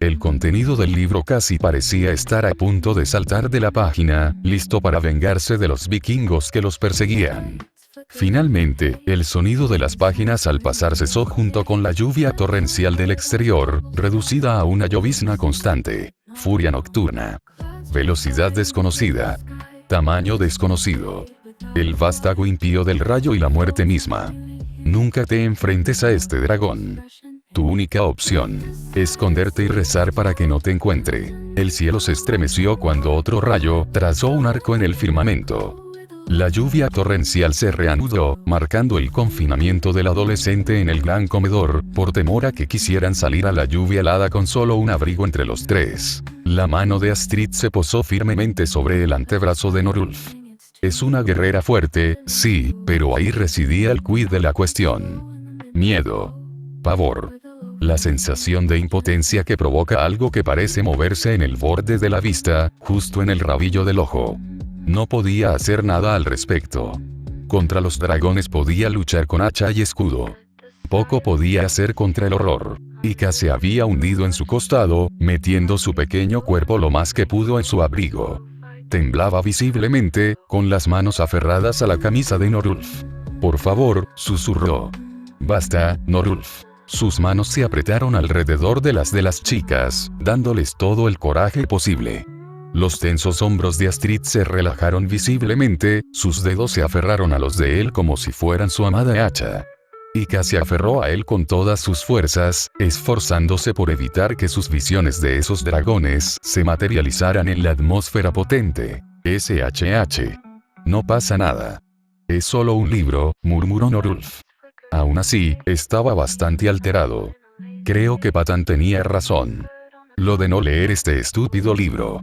El contenido del libro casi parecía estar a punto de saltar de la página, listo para vengarse de los vikingos que los perseguían. Finalmente, el sonido de las páginas al pasar cesó junto con la lluvia torrencial del exterior, reducida a una llovizna constante. Furia nocturna. Velocidad desconocida. Tamaño desconocido. El vástago impío del rayo y la muerte misma. Nunca te enfrentes a este dragón. Tu única opción, esconderte y rezar para que no te encuentre. El cielo se estremeció cuando otro rayo trazó un arco en el firmamento. La lluvia torrencial se reanudó, marcando el confinamiento del adolescente en el gran comedor, por temor a que quisieran salir a la lluvia helada con solo un abrigo entre los tres. La mano de Astrid se posó firmemente sobre el antebrazo de Norulf. Es una guerrera fuerte, sí, pero ahí residía el quid de la cuestión. Miedo. Pavor. La sensación de impotencia que provoca algo que parece moverse en el borde de la vista, justo en el rabillo del ojo. No podía hacer nada al respecto. Contra los dragones podía luchar con hacha y escudo. Poco podía hacer contra el horror. Ika se había hundido en su costado, metiendo su pequeño cuerpo lo más que pudo en su abrigo. Temblaba visiblemente, con las manos aferradas a la camisa de Norulf. Por favor, susurró. Basta, Norulf. Sus manos se apretaron alrededor de las chicas, dándoles todo el coraje posible. Los tensos hombros de Astrid se relajaron visiblemente, sus dedos se aferraron a los de él como si fueran su amada hacha. Ika se aferró a él con todas sus fuerzas, esforzándose por evitar que sus visiones de esos dragones se materializaran en la atmósfera potente. SHH. No pasa nada. Es solo un libro, murmuró Norulf. Aún así, estaba bastante alterado. Creo que Patán tenía razón. Lo de no leer este estúpido libro.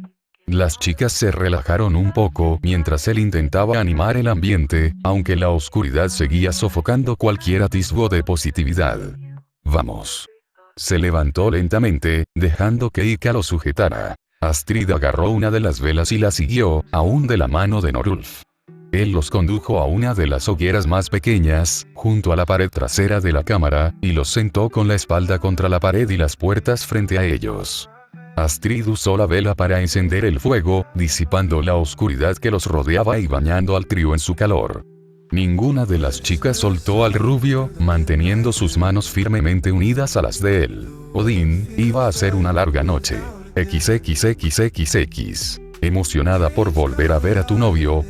Las chicas se relajaron un poco mientras él intentaba animar el ambiente, aunque la oscuridad seguía sofocando cualquier atisbo de positividad. Vamos. Se levantó lentamente, dejando que Ika lo sujetara. Astrid agarró una de las velas y la siguió, aún de la mano de Norulf. Él los condujo a una de las hogueras más pequeñas, junto a la pared trasera de la cámara, y los sentó con la espalda contra la pared y las puertas frente a ellos. Astrid usó la vela para encender el fuego, disipando la oscuridad que los rodeaba y bañando al trío en su calor. Ninguna de las chicas soltó al rubio, manteniendo sus manos firmemente unidas a las de él. Odín, iba a ser una larga noche. XXXXX. Emocionada por volver a ver a tu novio.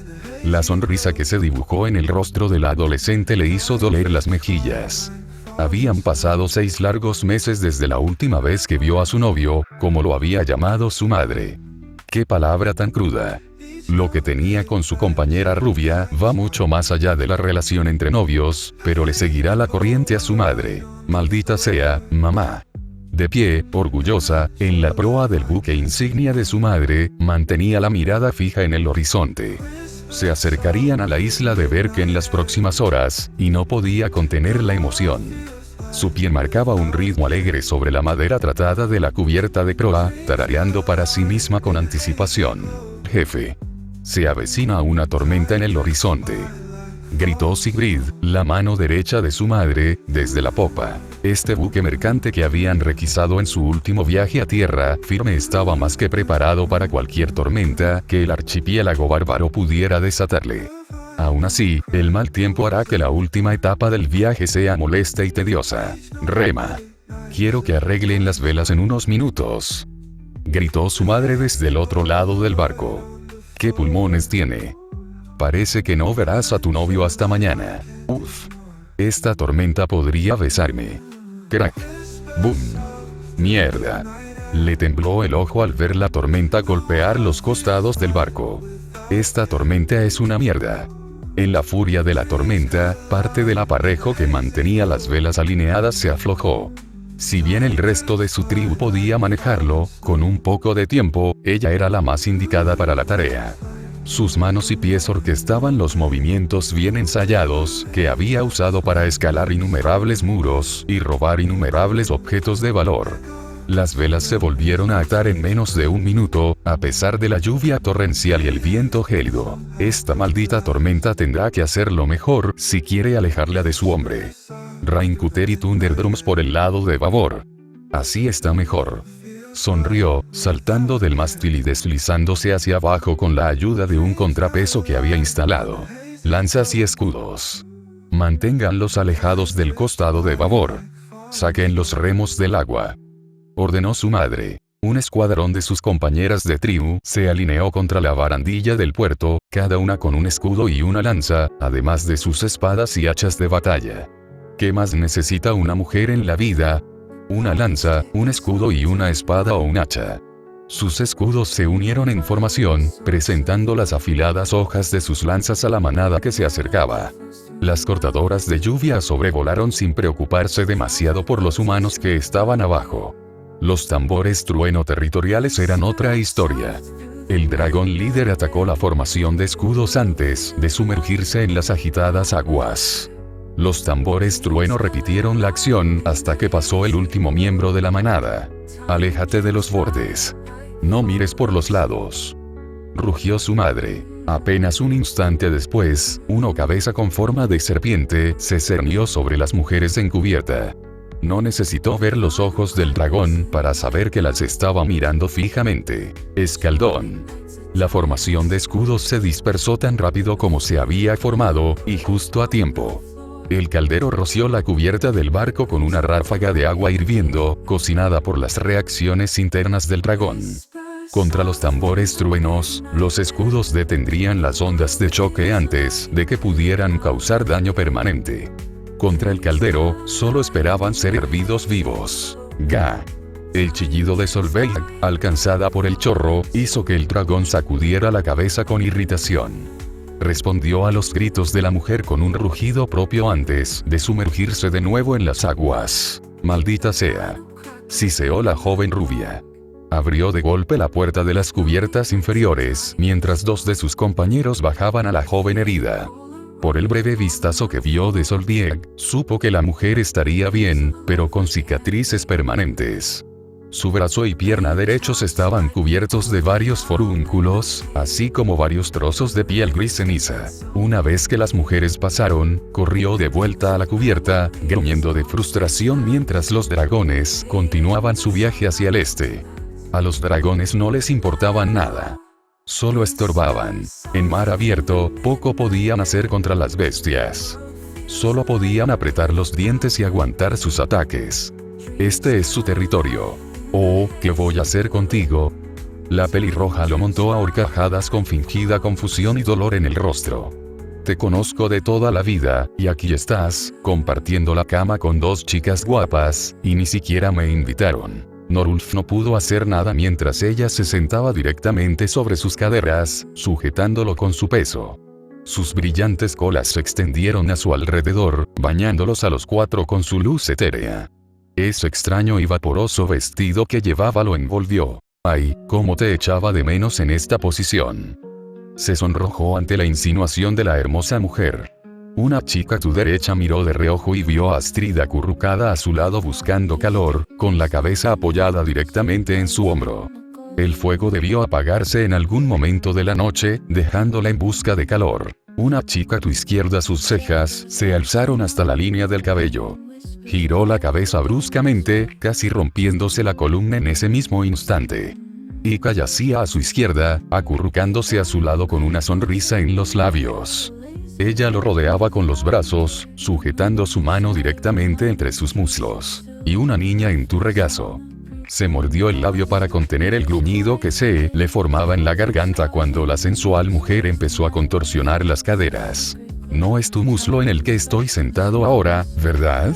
La sonrisa que se dibujó en el rostro de la adolescente le hizo doler las mejillas. Habían pasado 6 largos meses desde la última vez que vio a su novio, como lo había llamado su madre. ¡Qué palabra tan cruda! Lo que tenía con su compañera rubia va mucho más allá de la relación entre novios, pero le seguirá la corriente a su madre. Maldita sea, mamá. De pie, orgullosa, en la proa del buque insignia de su madre, mantenía la mirada fija en el horizonte. Se acercarían a la isla de Berk en las próximas horas, y no podía contener la emoción. Su pie marcaba un ritmo alegre sobre la madera tratada de la cubierta de proa, tarareando para sí misma con anticipación. Jefe. Se avecina una tormenta en el horizonte. Gritó Sigrid, la mano derecha de su madre, desde la popa. Este buque mercante que habían requisado en su último viaje a tierra firme estaba más que preparado para cualquier tormenta que el archipiélago bárbaro pudiera desatarle. Aún así, el mal tiempo hará que la última etapa del viaje sea molesta y tediosa. Rema. Quiero que arreglen las velas en unos minutos. Gritó su madre desde el otro lado del barco. ¿Qué pulmones tiene? Parece que no verás a tu novio hasta mañana. Uf. Esta tormenta podría besarme. Crack. Boom. Mierda. Le tembló el ojo al ver la tormenta golpear los costados del barco. Esta tormenta es una mierda. En la furia de la tormenta, parte del aparejo que mantenía las velas alineadas se aflojó. Si bien el resto de su tribu podía manejarlo, con un poco de tiempo, ella era la más indicada para la tarea. Sus manos y pies orquestaban los movimientos bien ensayados que había usado para escalar innumerables muros y robar innumerables objetos de valor. Las velas se volvieron a atar en menos de un minuto, a pesar de la lluvia torrencial y el viento gélido. Esta maldita tormenta tendrá que hacerlo mejor si quiere alejarla de su hombre. Raincutter y Thunderdrums por el lado de babor. Así está mejor. Sonrió, saltando del mástil y deslizándose hacia abajo con la ayuda de un contrapeso que había instalado. Lanzas y escudos. Manténganlos alejados del costado de babor. Saquen los remos del agua. Ordenó su madre. Un escuadrón de sus compañeras de tribu se alineó contra la barandilla del puerto, cada una con un escudo y una lanza, además de sus espadas y hachas de batalla. ¿Qué más necesita una mujer en la vida? Una lanza, un escudo y una espada o un hacha. Sus escudos se unieron en formación, presentando las afiladas hojas de sus lanzas a la manada que se acercaba. Las cortadoras de lluvia sobrevolaron sin preocuparse demasiado por los humanos que estaban abajo. Los tambores trueno territoriales eran otra historia. El dragón líder atacó la formación de escudos antes de sumergirse en las agitadas aguas. Los tambores trueno repitieron la acción hasta que pasó el último miembro de la manada. Aléjate de los bordes. No mires por los lados. Rugió su madre. Apenas un instante después, una cabeza con forma de serpiente se cernió sobre las mujeres en cubierta. No necesitó ver los ojos del dragón para saber que las estaba mirando fijamente. Escaldón. La formación de escudos se dispersó tan rápido como se había formado, y justo a tiempo. El caldero roció la cubierta del barco con una ráfaga de agua hirviendo, cocinada por las reacciones internas del dragón. Contra los tambores truenos, los escudos detendrían las ondas de choque antes de que pudieran causar daño permanente. Contra el caldero, solo esperaban ser hervidos vivos. ¡Ga! El chillido de Solveig, alcanzada por el chorro, hizo que el dragón sacudiera la cabeza con irritación. Respondió a los gritos de la mujer con un rugido propio antes de sumergirse de nuevo en las aguas. ¡Maldita sea! Siseó la joven rubia. Abrió de golpe la puerta de las cubiertas inferiores, mientras dos de sus compañeros bajaban a la joven herida. Por el breve vistazo que vio de Solveig, supo que la mujer estaría bien, pero con cicatrices permanentes. Su brazo y pierna derechos estaban cubiertos de varios forúnculos, así como varios trozos de piel gris ceniza. Una vez que las mujeres pasaron, corrió de vuelta a la cubierta, gruñendo de frustración mientras los dragones continuaban su viaje hacia el este. A los dragones no les importaban nada. Solo estorbaban. En mar abierto, poco podían hacer contra las bestias. Solo podían apretar los dientes y aguantar sus ataques. Este es su territorio. Oh, ¿qué voy a hacer contigo? La pelirroja lo montó a horcajadas con fingida confusión y dolor en el rostro. Te conozco de toda la vida, y aquí estás, compartiendo la cama con dos chicas guapas, y ni siquiera me invitaron. Norulf no pudo hacer nada mientras ella se sentaba directamente sobre sus caderas, sujetándolo con su peso. Sus brillantes colas se extendieron a su alrededor, bañándolos a los cuatro con su luz etérea. Ese extraño y vaporoso vestido que llevaba lo envolvió. ¡Ay, cómo te echaba de menos en esta posición! Se sonrojó ante la insinuación de la hermosa mujer. Una chica a su derecha miró de reojo y vio a Astrid acurrucada a su lado buscando calor, con la cabeza apoyada directamente en su hombro. El fuego debió apagarse en algún momento de la noche, dejándola en busca de calor. Una chica a tu izquierda, sus cejas se alzaron hasta la línea del cabello. Giró la cabeza bruscamente, casi rompiéndose la columna en ese mismo instante. Ika yacía a su izquierda, acurrucándose a su lado con una sonrisa en los labios. Ella lo rodeaba con los brazos, sujetando su mano directamente entre sus muslos. Y una niña en tu regazo. Se mordió el labio para contener el gruñido que se le formaba en la garganta cuando la sensual mujer empezó a contorsionar las caderas. No es tu muslo en el que estoy sentado ahora, ¿verdad?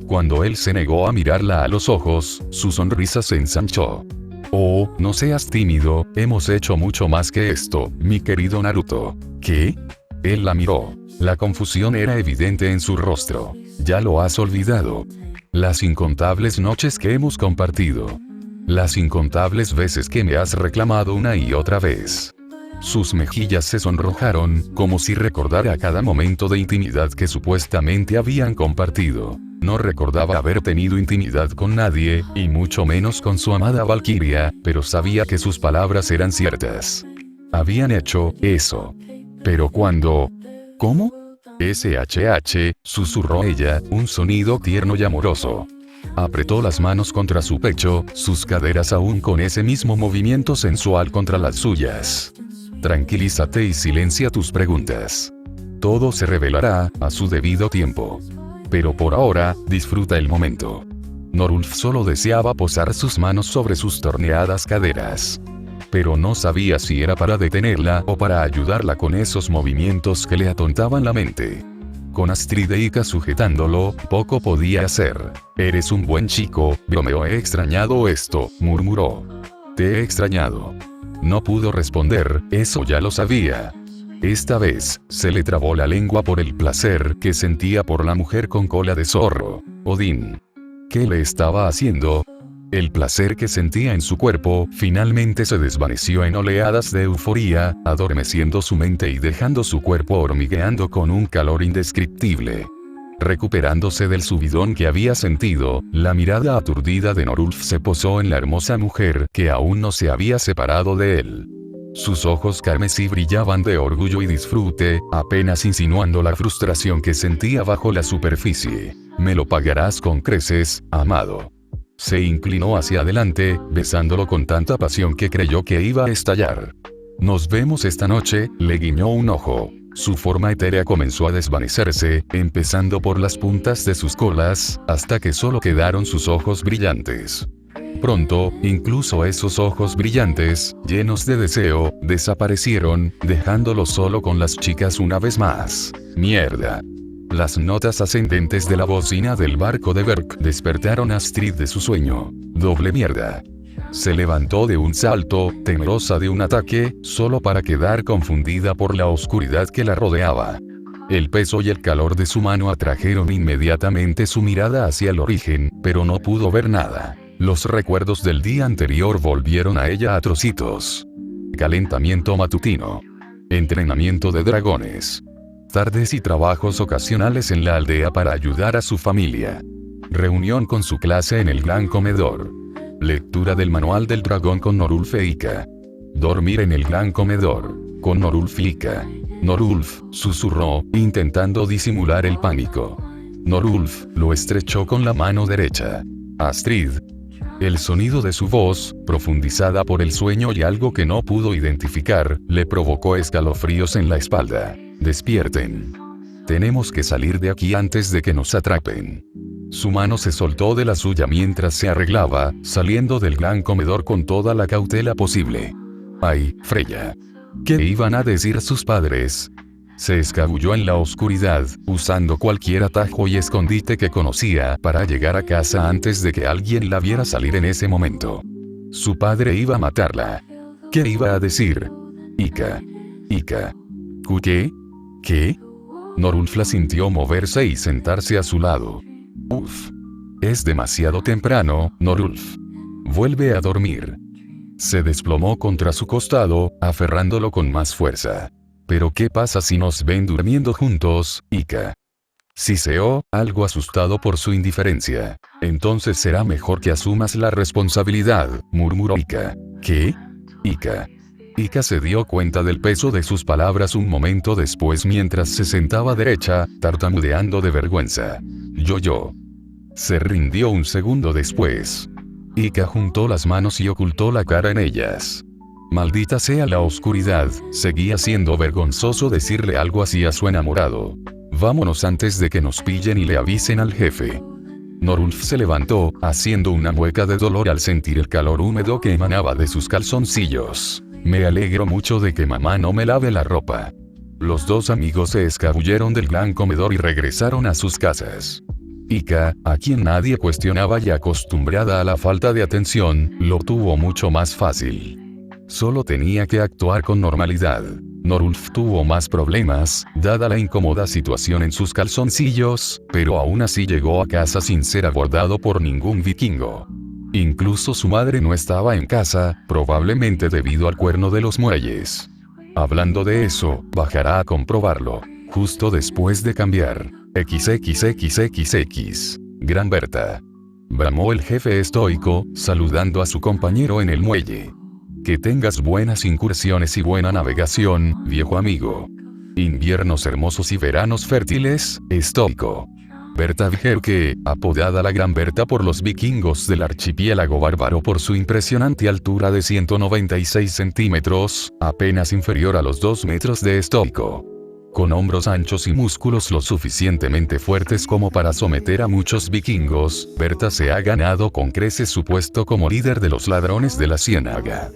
Cuando él se negó a mirarla a los ojos, su sonrisa se ensanchó. Oh, no seas tímido, hemos hecho mucho más que esto, mi querido Naruto. ¿Qué? Él la miró. La confusión era evidente en su rostro. Ya lo has olvidado. Las incontables noches que hemos compartido. Las incontables veces que me has reclamado una y otra vez. Sus mejillas se sonrojaron, como si recordara cada momento de intimidad que supuestamente habían compartido. No recordaba haber tenido intimidad con nadie, y mucho menos con su amada Valkyria, pero sabía que sus palabras eran ciertas. Habían hecho eso. Pero cuando... ¿Cómo? SHH, susurró ella, un sonido tierno y amoroso. Apretó las manos contra su pecho, sus caderas aún con ese mismo movimiento sensual contra las suyas. Tranquilízate y silencia tus preguntas. Todo se revelará, a su debido tiempo. Pero por ahora, disfruta el momento. Norulf solo deseaba posar sus manos sobre sus torneadas caderas. Pero no sabía si era para detenerla o para ayudarla con esos movimientos que le atontaban la mente. Con Astrid e Ika sujetándolo, poco podía hacer. «Eres un buen chico, bromeo, he extrañado esto», murmuró. «Te he extrañado». No pudo responder, eso ya lo sabía. Esta vez, se le trabó la lengua por el placer que sentía por la mujer con cola de zorro. Odín. ¿Qué le estaba haciendo? El placer que sentía en su cuerpo finalmente se desvaneció en oleadas de euforía, adormeciendo su mente y dejando su cuerpo hormigueando con un calor indescriptible. Recuperándose del subidón que había sentido, la mirada aturdida de Norulf se posó en la hermosa mujer que aún no se había separado de él. Sus ojos carmesí brillaban de orgullo y disfrute, apenas insinuando la frustración que sentía bajo la superficie. «Me lo pagarás con creces, amado». Se inclinó hacia adelante, besándolo con tanta pasión que creyó que iba a estallar. «Nos vemos esta noche», le guiñó un ojo. Su forma etérea comenzó a desvanecerse, empezando por las puntas de sus colas, hasta que solo quedaron sus ojos brillantes. Pronto, incluso esos ojos brillantes, llenos de deseo, desaparecieron, dejándolo solo con las chicas una vez más. «Mierda». Las notas ascendentes de la bocina del barco de Berk despertaron a Astrid de su sueño. «Doble mierda». Se levantó de un salto, temerosa de un ataque, solo para quedar confundida por la oscuridad que la rodeaba. El peso y el calor de su mano atrajeron inmediatamente su mirada hacia el origen, pero no pudo ver nada. Los recuerdos del día anterior volvieron a ella a trocitos. Calentamiento matutino. Entrenamiento de dragones. Tardes y trabajos ocasionales en la aldea para ayudar a su familia. Reunión con su clase en el gran comedor. Lectura del manual del dragón con Norulf e Ika. Dormir en el gran comedor. Con Norulf y Ika. Norulf, susurró, intentando disimular el pánico. Norulf, lo estrechó con la mano derecha. Astrid. El sonido de su voz, profundizada por el sueño y algo que no pudo identificar, le provocó escalofríos en la espalda. «Despierten. Tenemos que salir de aquí antes de que nos atrapen». Su mano se soltó de la suya mientras se arreglaba, saliendo del gran comedor con toda la cautela posible. «Ay, Freya. ¿Qué iban a decir sus padres?». Se escabulló en la oscuridad, usando cualquier atajo y escondite que conocía para llegar a casa antes de que alguien la viera salir en ese momento. Su padre iba a matarla. ¿Qué iba a decir? «Ika. Ika». «¿Qué? ¿Qué?». Norulf la sintió moverse y sentarse a su lado. «Uf. Es demasiado temprano, Norulf. Vuelve a dormir». Se desplomó contra su costado, aferrándolo con más fuerza. «¿Pero qué pasa si nos ven durmiendo juntos, Ika?». Siseó, algo asustado por su indiferencia. «Entonces será mejor que asumas la responsabilidad», murmuró Ika. «¿Qué? Ika». Ika se dio cuenta del peso de sus palabras un momento después mientras se sentaba derecha, tartamudeando de vergüenza. «Yo». Se rindió un segundo después. Ika juntó las manos y ocultó la cara en ellas. Maldita sea la oscuridad, seguía siendo vergonzoso decirle algo así a su enamorado. «Vámonos antes de que nos pillen y le avisen al jefe». Norulf se levantó, haciendo una mueca de dolor al sentir el calor húmedo que emanaba de sus calzoncillos. «Me alegro mucho de que mamá no me lave la ropa». Los dos amigos se escabulleron del gran comedor y regresaron a sus casas. Ika, a quien nadie cuestionaba y acostumbrada a la falta de atención, lo tuvo mucho más fácil. Solo tenía que actuar con normalidad. Norulf tuvo más problemas, dada la incómoda situación en sus calzoncillos, pero aún así llegó a casa sin ser abordado por ningún vikingo. Incluso su madre no estaba en casa, probablemente debido al cuerno de los muelles. Hablando de eso, bajará a comprobarlo. Justo después de cambiar. XXXXX. Gran Berta. Bramó el jefe estoico, saludando a su compañero en el muelle. «Que tengas buenas incursiones y buena navegación, viejo amigo. Inviernos hermosos y veranos fértiles, estoico». Berta Vigerke, apodada la Gran Berta por los vikingos del archipiélago bárbaro por su impresionante altura de 196 centímetros, apenas inferior a los 2 metros de estoico. Con hombros anchos y músculos lo suficientemente fuertes como para someter a muchos vikingos, Berta se ha ganado con creces su puesto como líder de los ladrones de la ciénaga.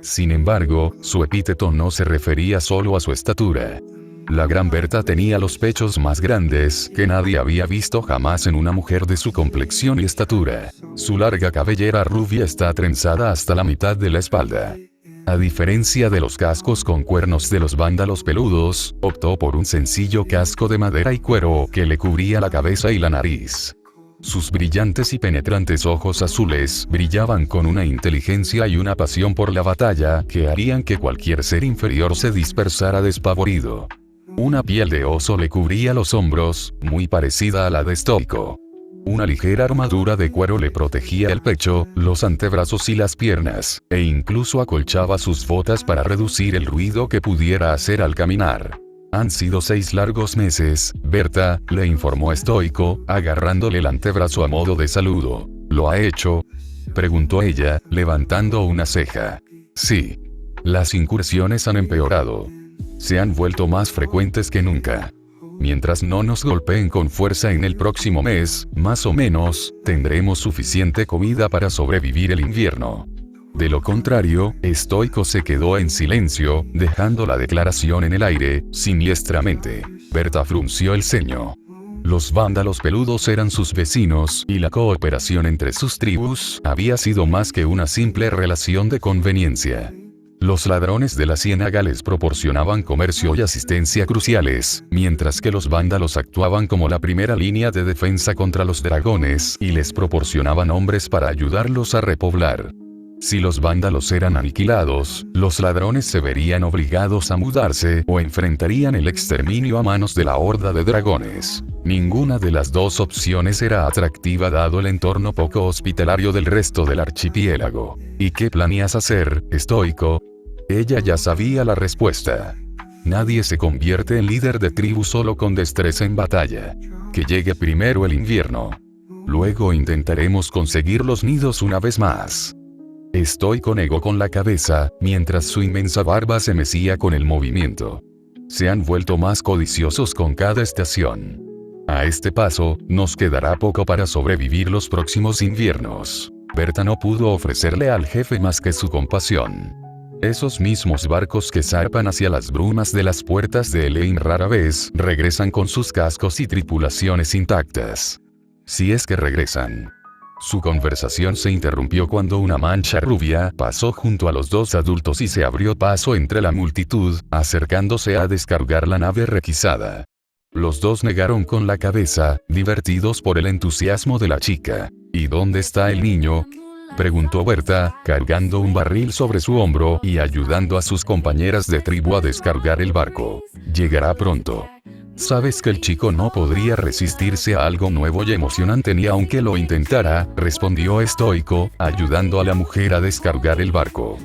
Sin embargo, su epíteto no se refería solo a su estatura. La gran Berta tenía los pechos más grandes que nadie había visto jamás en una mujer de su complexión y estatura. Su larga cabellera rubia está trenzada hasta la mitad de la espalda. A diferencia de los cascos con cuernos de los vándalos peludos, optó por un sencillo casco de madera y cuero que le cubría la cabeza y la nariz. Sus brillantes y penetrantes ojos azules brillaban con una inteligencia y una pasión por la batalla que harían que cualquier ser inferior se dispersara despavorido. Una piel de oso le cubría los hombros, muy parecida a la de Stoico. Una ligera armadura de cuero le protegía el pecho, los antebrazos y las piernas, e incluso acolchaba sus botas para reducir el ruido que pudiera hacer al caminar. Han sido 6 largos meses, Berta, le informó Stoico, agarrándole el antebrazo a modo de saludo. ¿Lo ha hecho?, preguntó ella, levantando una ceja. Sí. Las incursiones han empeorado. Se han vuelto más frecuentes que nunca. Mientras no nos golpeen con fuerza en el próximo mes, más o menos, tendremos suficiente comida para sobrevivir el invierno. De lo contrario, Stoico se quedó en silencio, dejando la declaración en el aire, siniestramente. Berta frunció el ceño. Los vándalos peludos eran sus vecinos, y la cooperación entre sus tribus había sido más que una simple relación de conveniencia. Los ladrones de la ciénaga les proporcionaban comercio y asistencia cruciales, mientras que los vándalos actuaban como la primera línea de defensa contra los dragones y les proporcionaban hombres para ayudarlos a repoblar. Si los vándalos eran aniquilados, los ladrones se verían obligados a mudarse o enfrentarían el exterminio a manos de la horda de dragones. Ninguna de las dos opciones era atractiva dado el entorno poco hospitalario del resto del archipiélago. ¿Y qué planeas hacer, Stoico? Ella ya sabía la respuesta. Nadie se convierte en líder de tribu solo con destreza en batalla. Que llegue primero el invierno. Luego intentaremos conseguir los nidos una vez más. Stoico negó con la cabeza, mientras su inmensa barba se mecía con el movimiento. Se han vuelto más codiciosos con cada estación. A este paso, nos quedará poco para sobrevivir los próximos inviernos. Berta no pudo ofrecerle al jefe más que su compasión. Esos mismos barcos que zarpan hacia las brumas de las puertas de Elaine rara vez regresan con sus cascos y tripulaciones intactas. Si es que regresan. Su conversación se interrumpió cuando una mancha rubia pasó junto a los dos adultos y se abrió paso entre la multitud, acercándose a descargar la nave requisada. Los dos negaron con la cabeza, divertidos por el entusiasmo de la chica. ¿Y dónde está el niño?, preguntó Berta, cargando un barril sobre su hombro y ayudando a sus compañeras de tribu a descargar el barco. Llegará pronto. Sabes que el chico no podría resistirse a algo nuevo y emocionante ni aunque lo intentara, respondió Stoico, ayudando a la mujer a descargar el barco.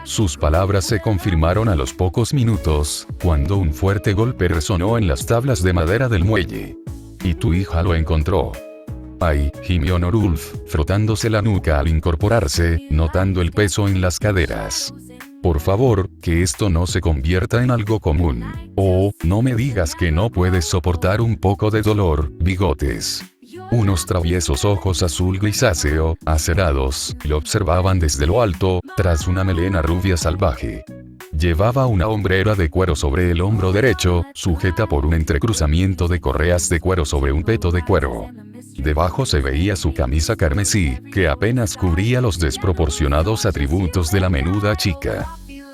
Sus palabras se confirmaron a los pocos minutos, cuando un fuerte golpe resonó en las tablas de madera del muelle. Y tu hija lo encontró. Ay, gimió Norulf, frotándose la nuca al incorporarse, notando el peso en las caderas. Por favor, que esto no se convierta en algo común. Oh, no me digas que no puedes soportar un poco de dolor, bigotes. Unos traviesos ojos azul grisáceo, acerados, lo observaban desde lo alto, tras una melena rubia salvaje. Llevaba una hombrera de cuero sobre el hombro derecho, sujeta por un entrecruzamiento de correas de cuero sobre un peto de cuero. Debajo se veía su camisa carmesí, que apenas cubría los desproporcionados atributos de la menuda chica.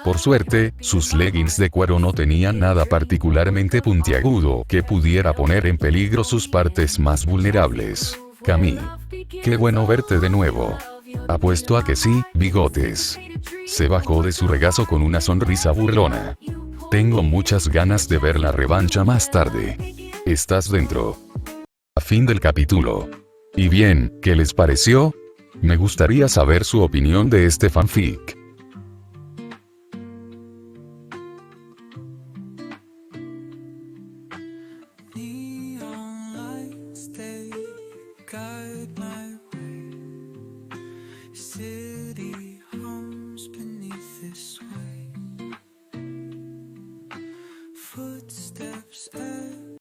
Por suerte, sus leggings de cuero no tenían nada particularmente puntiagudo que pudiera poner en peligro sus partes más vulnerables. Camille. Qué bueno verte de nuevo. Apuesto a que sí, bigotes. Se bajó de su regazo con una sonrisa burlona. Tengo muchas ganas de ver la revancha más tarde. ¿Estás dentro? Fin del capítulo. Y bien, ¿qué les pareció? Me gustaría saber su opinión de este fanfic. Footsteps Dios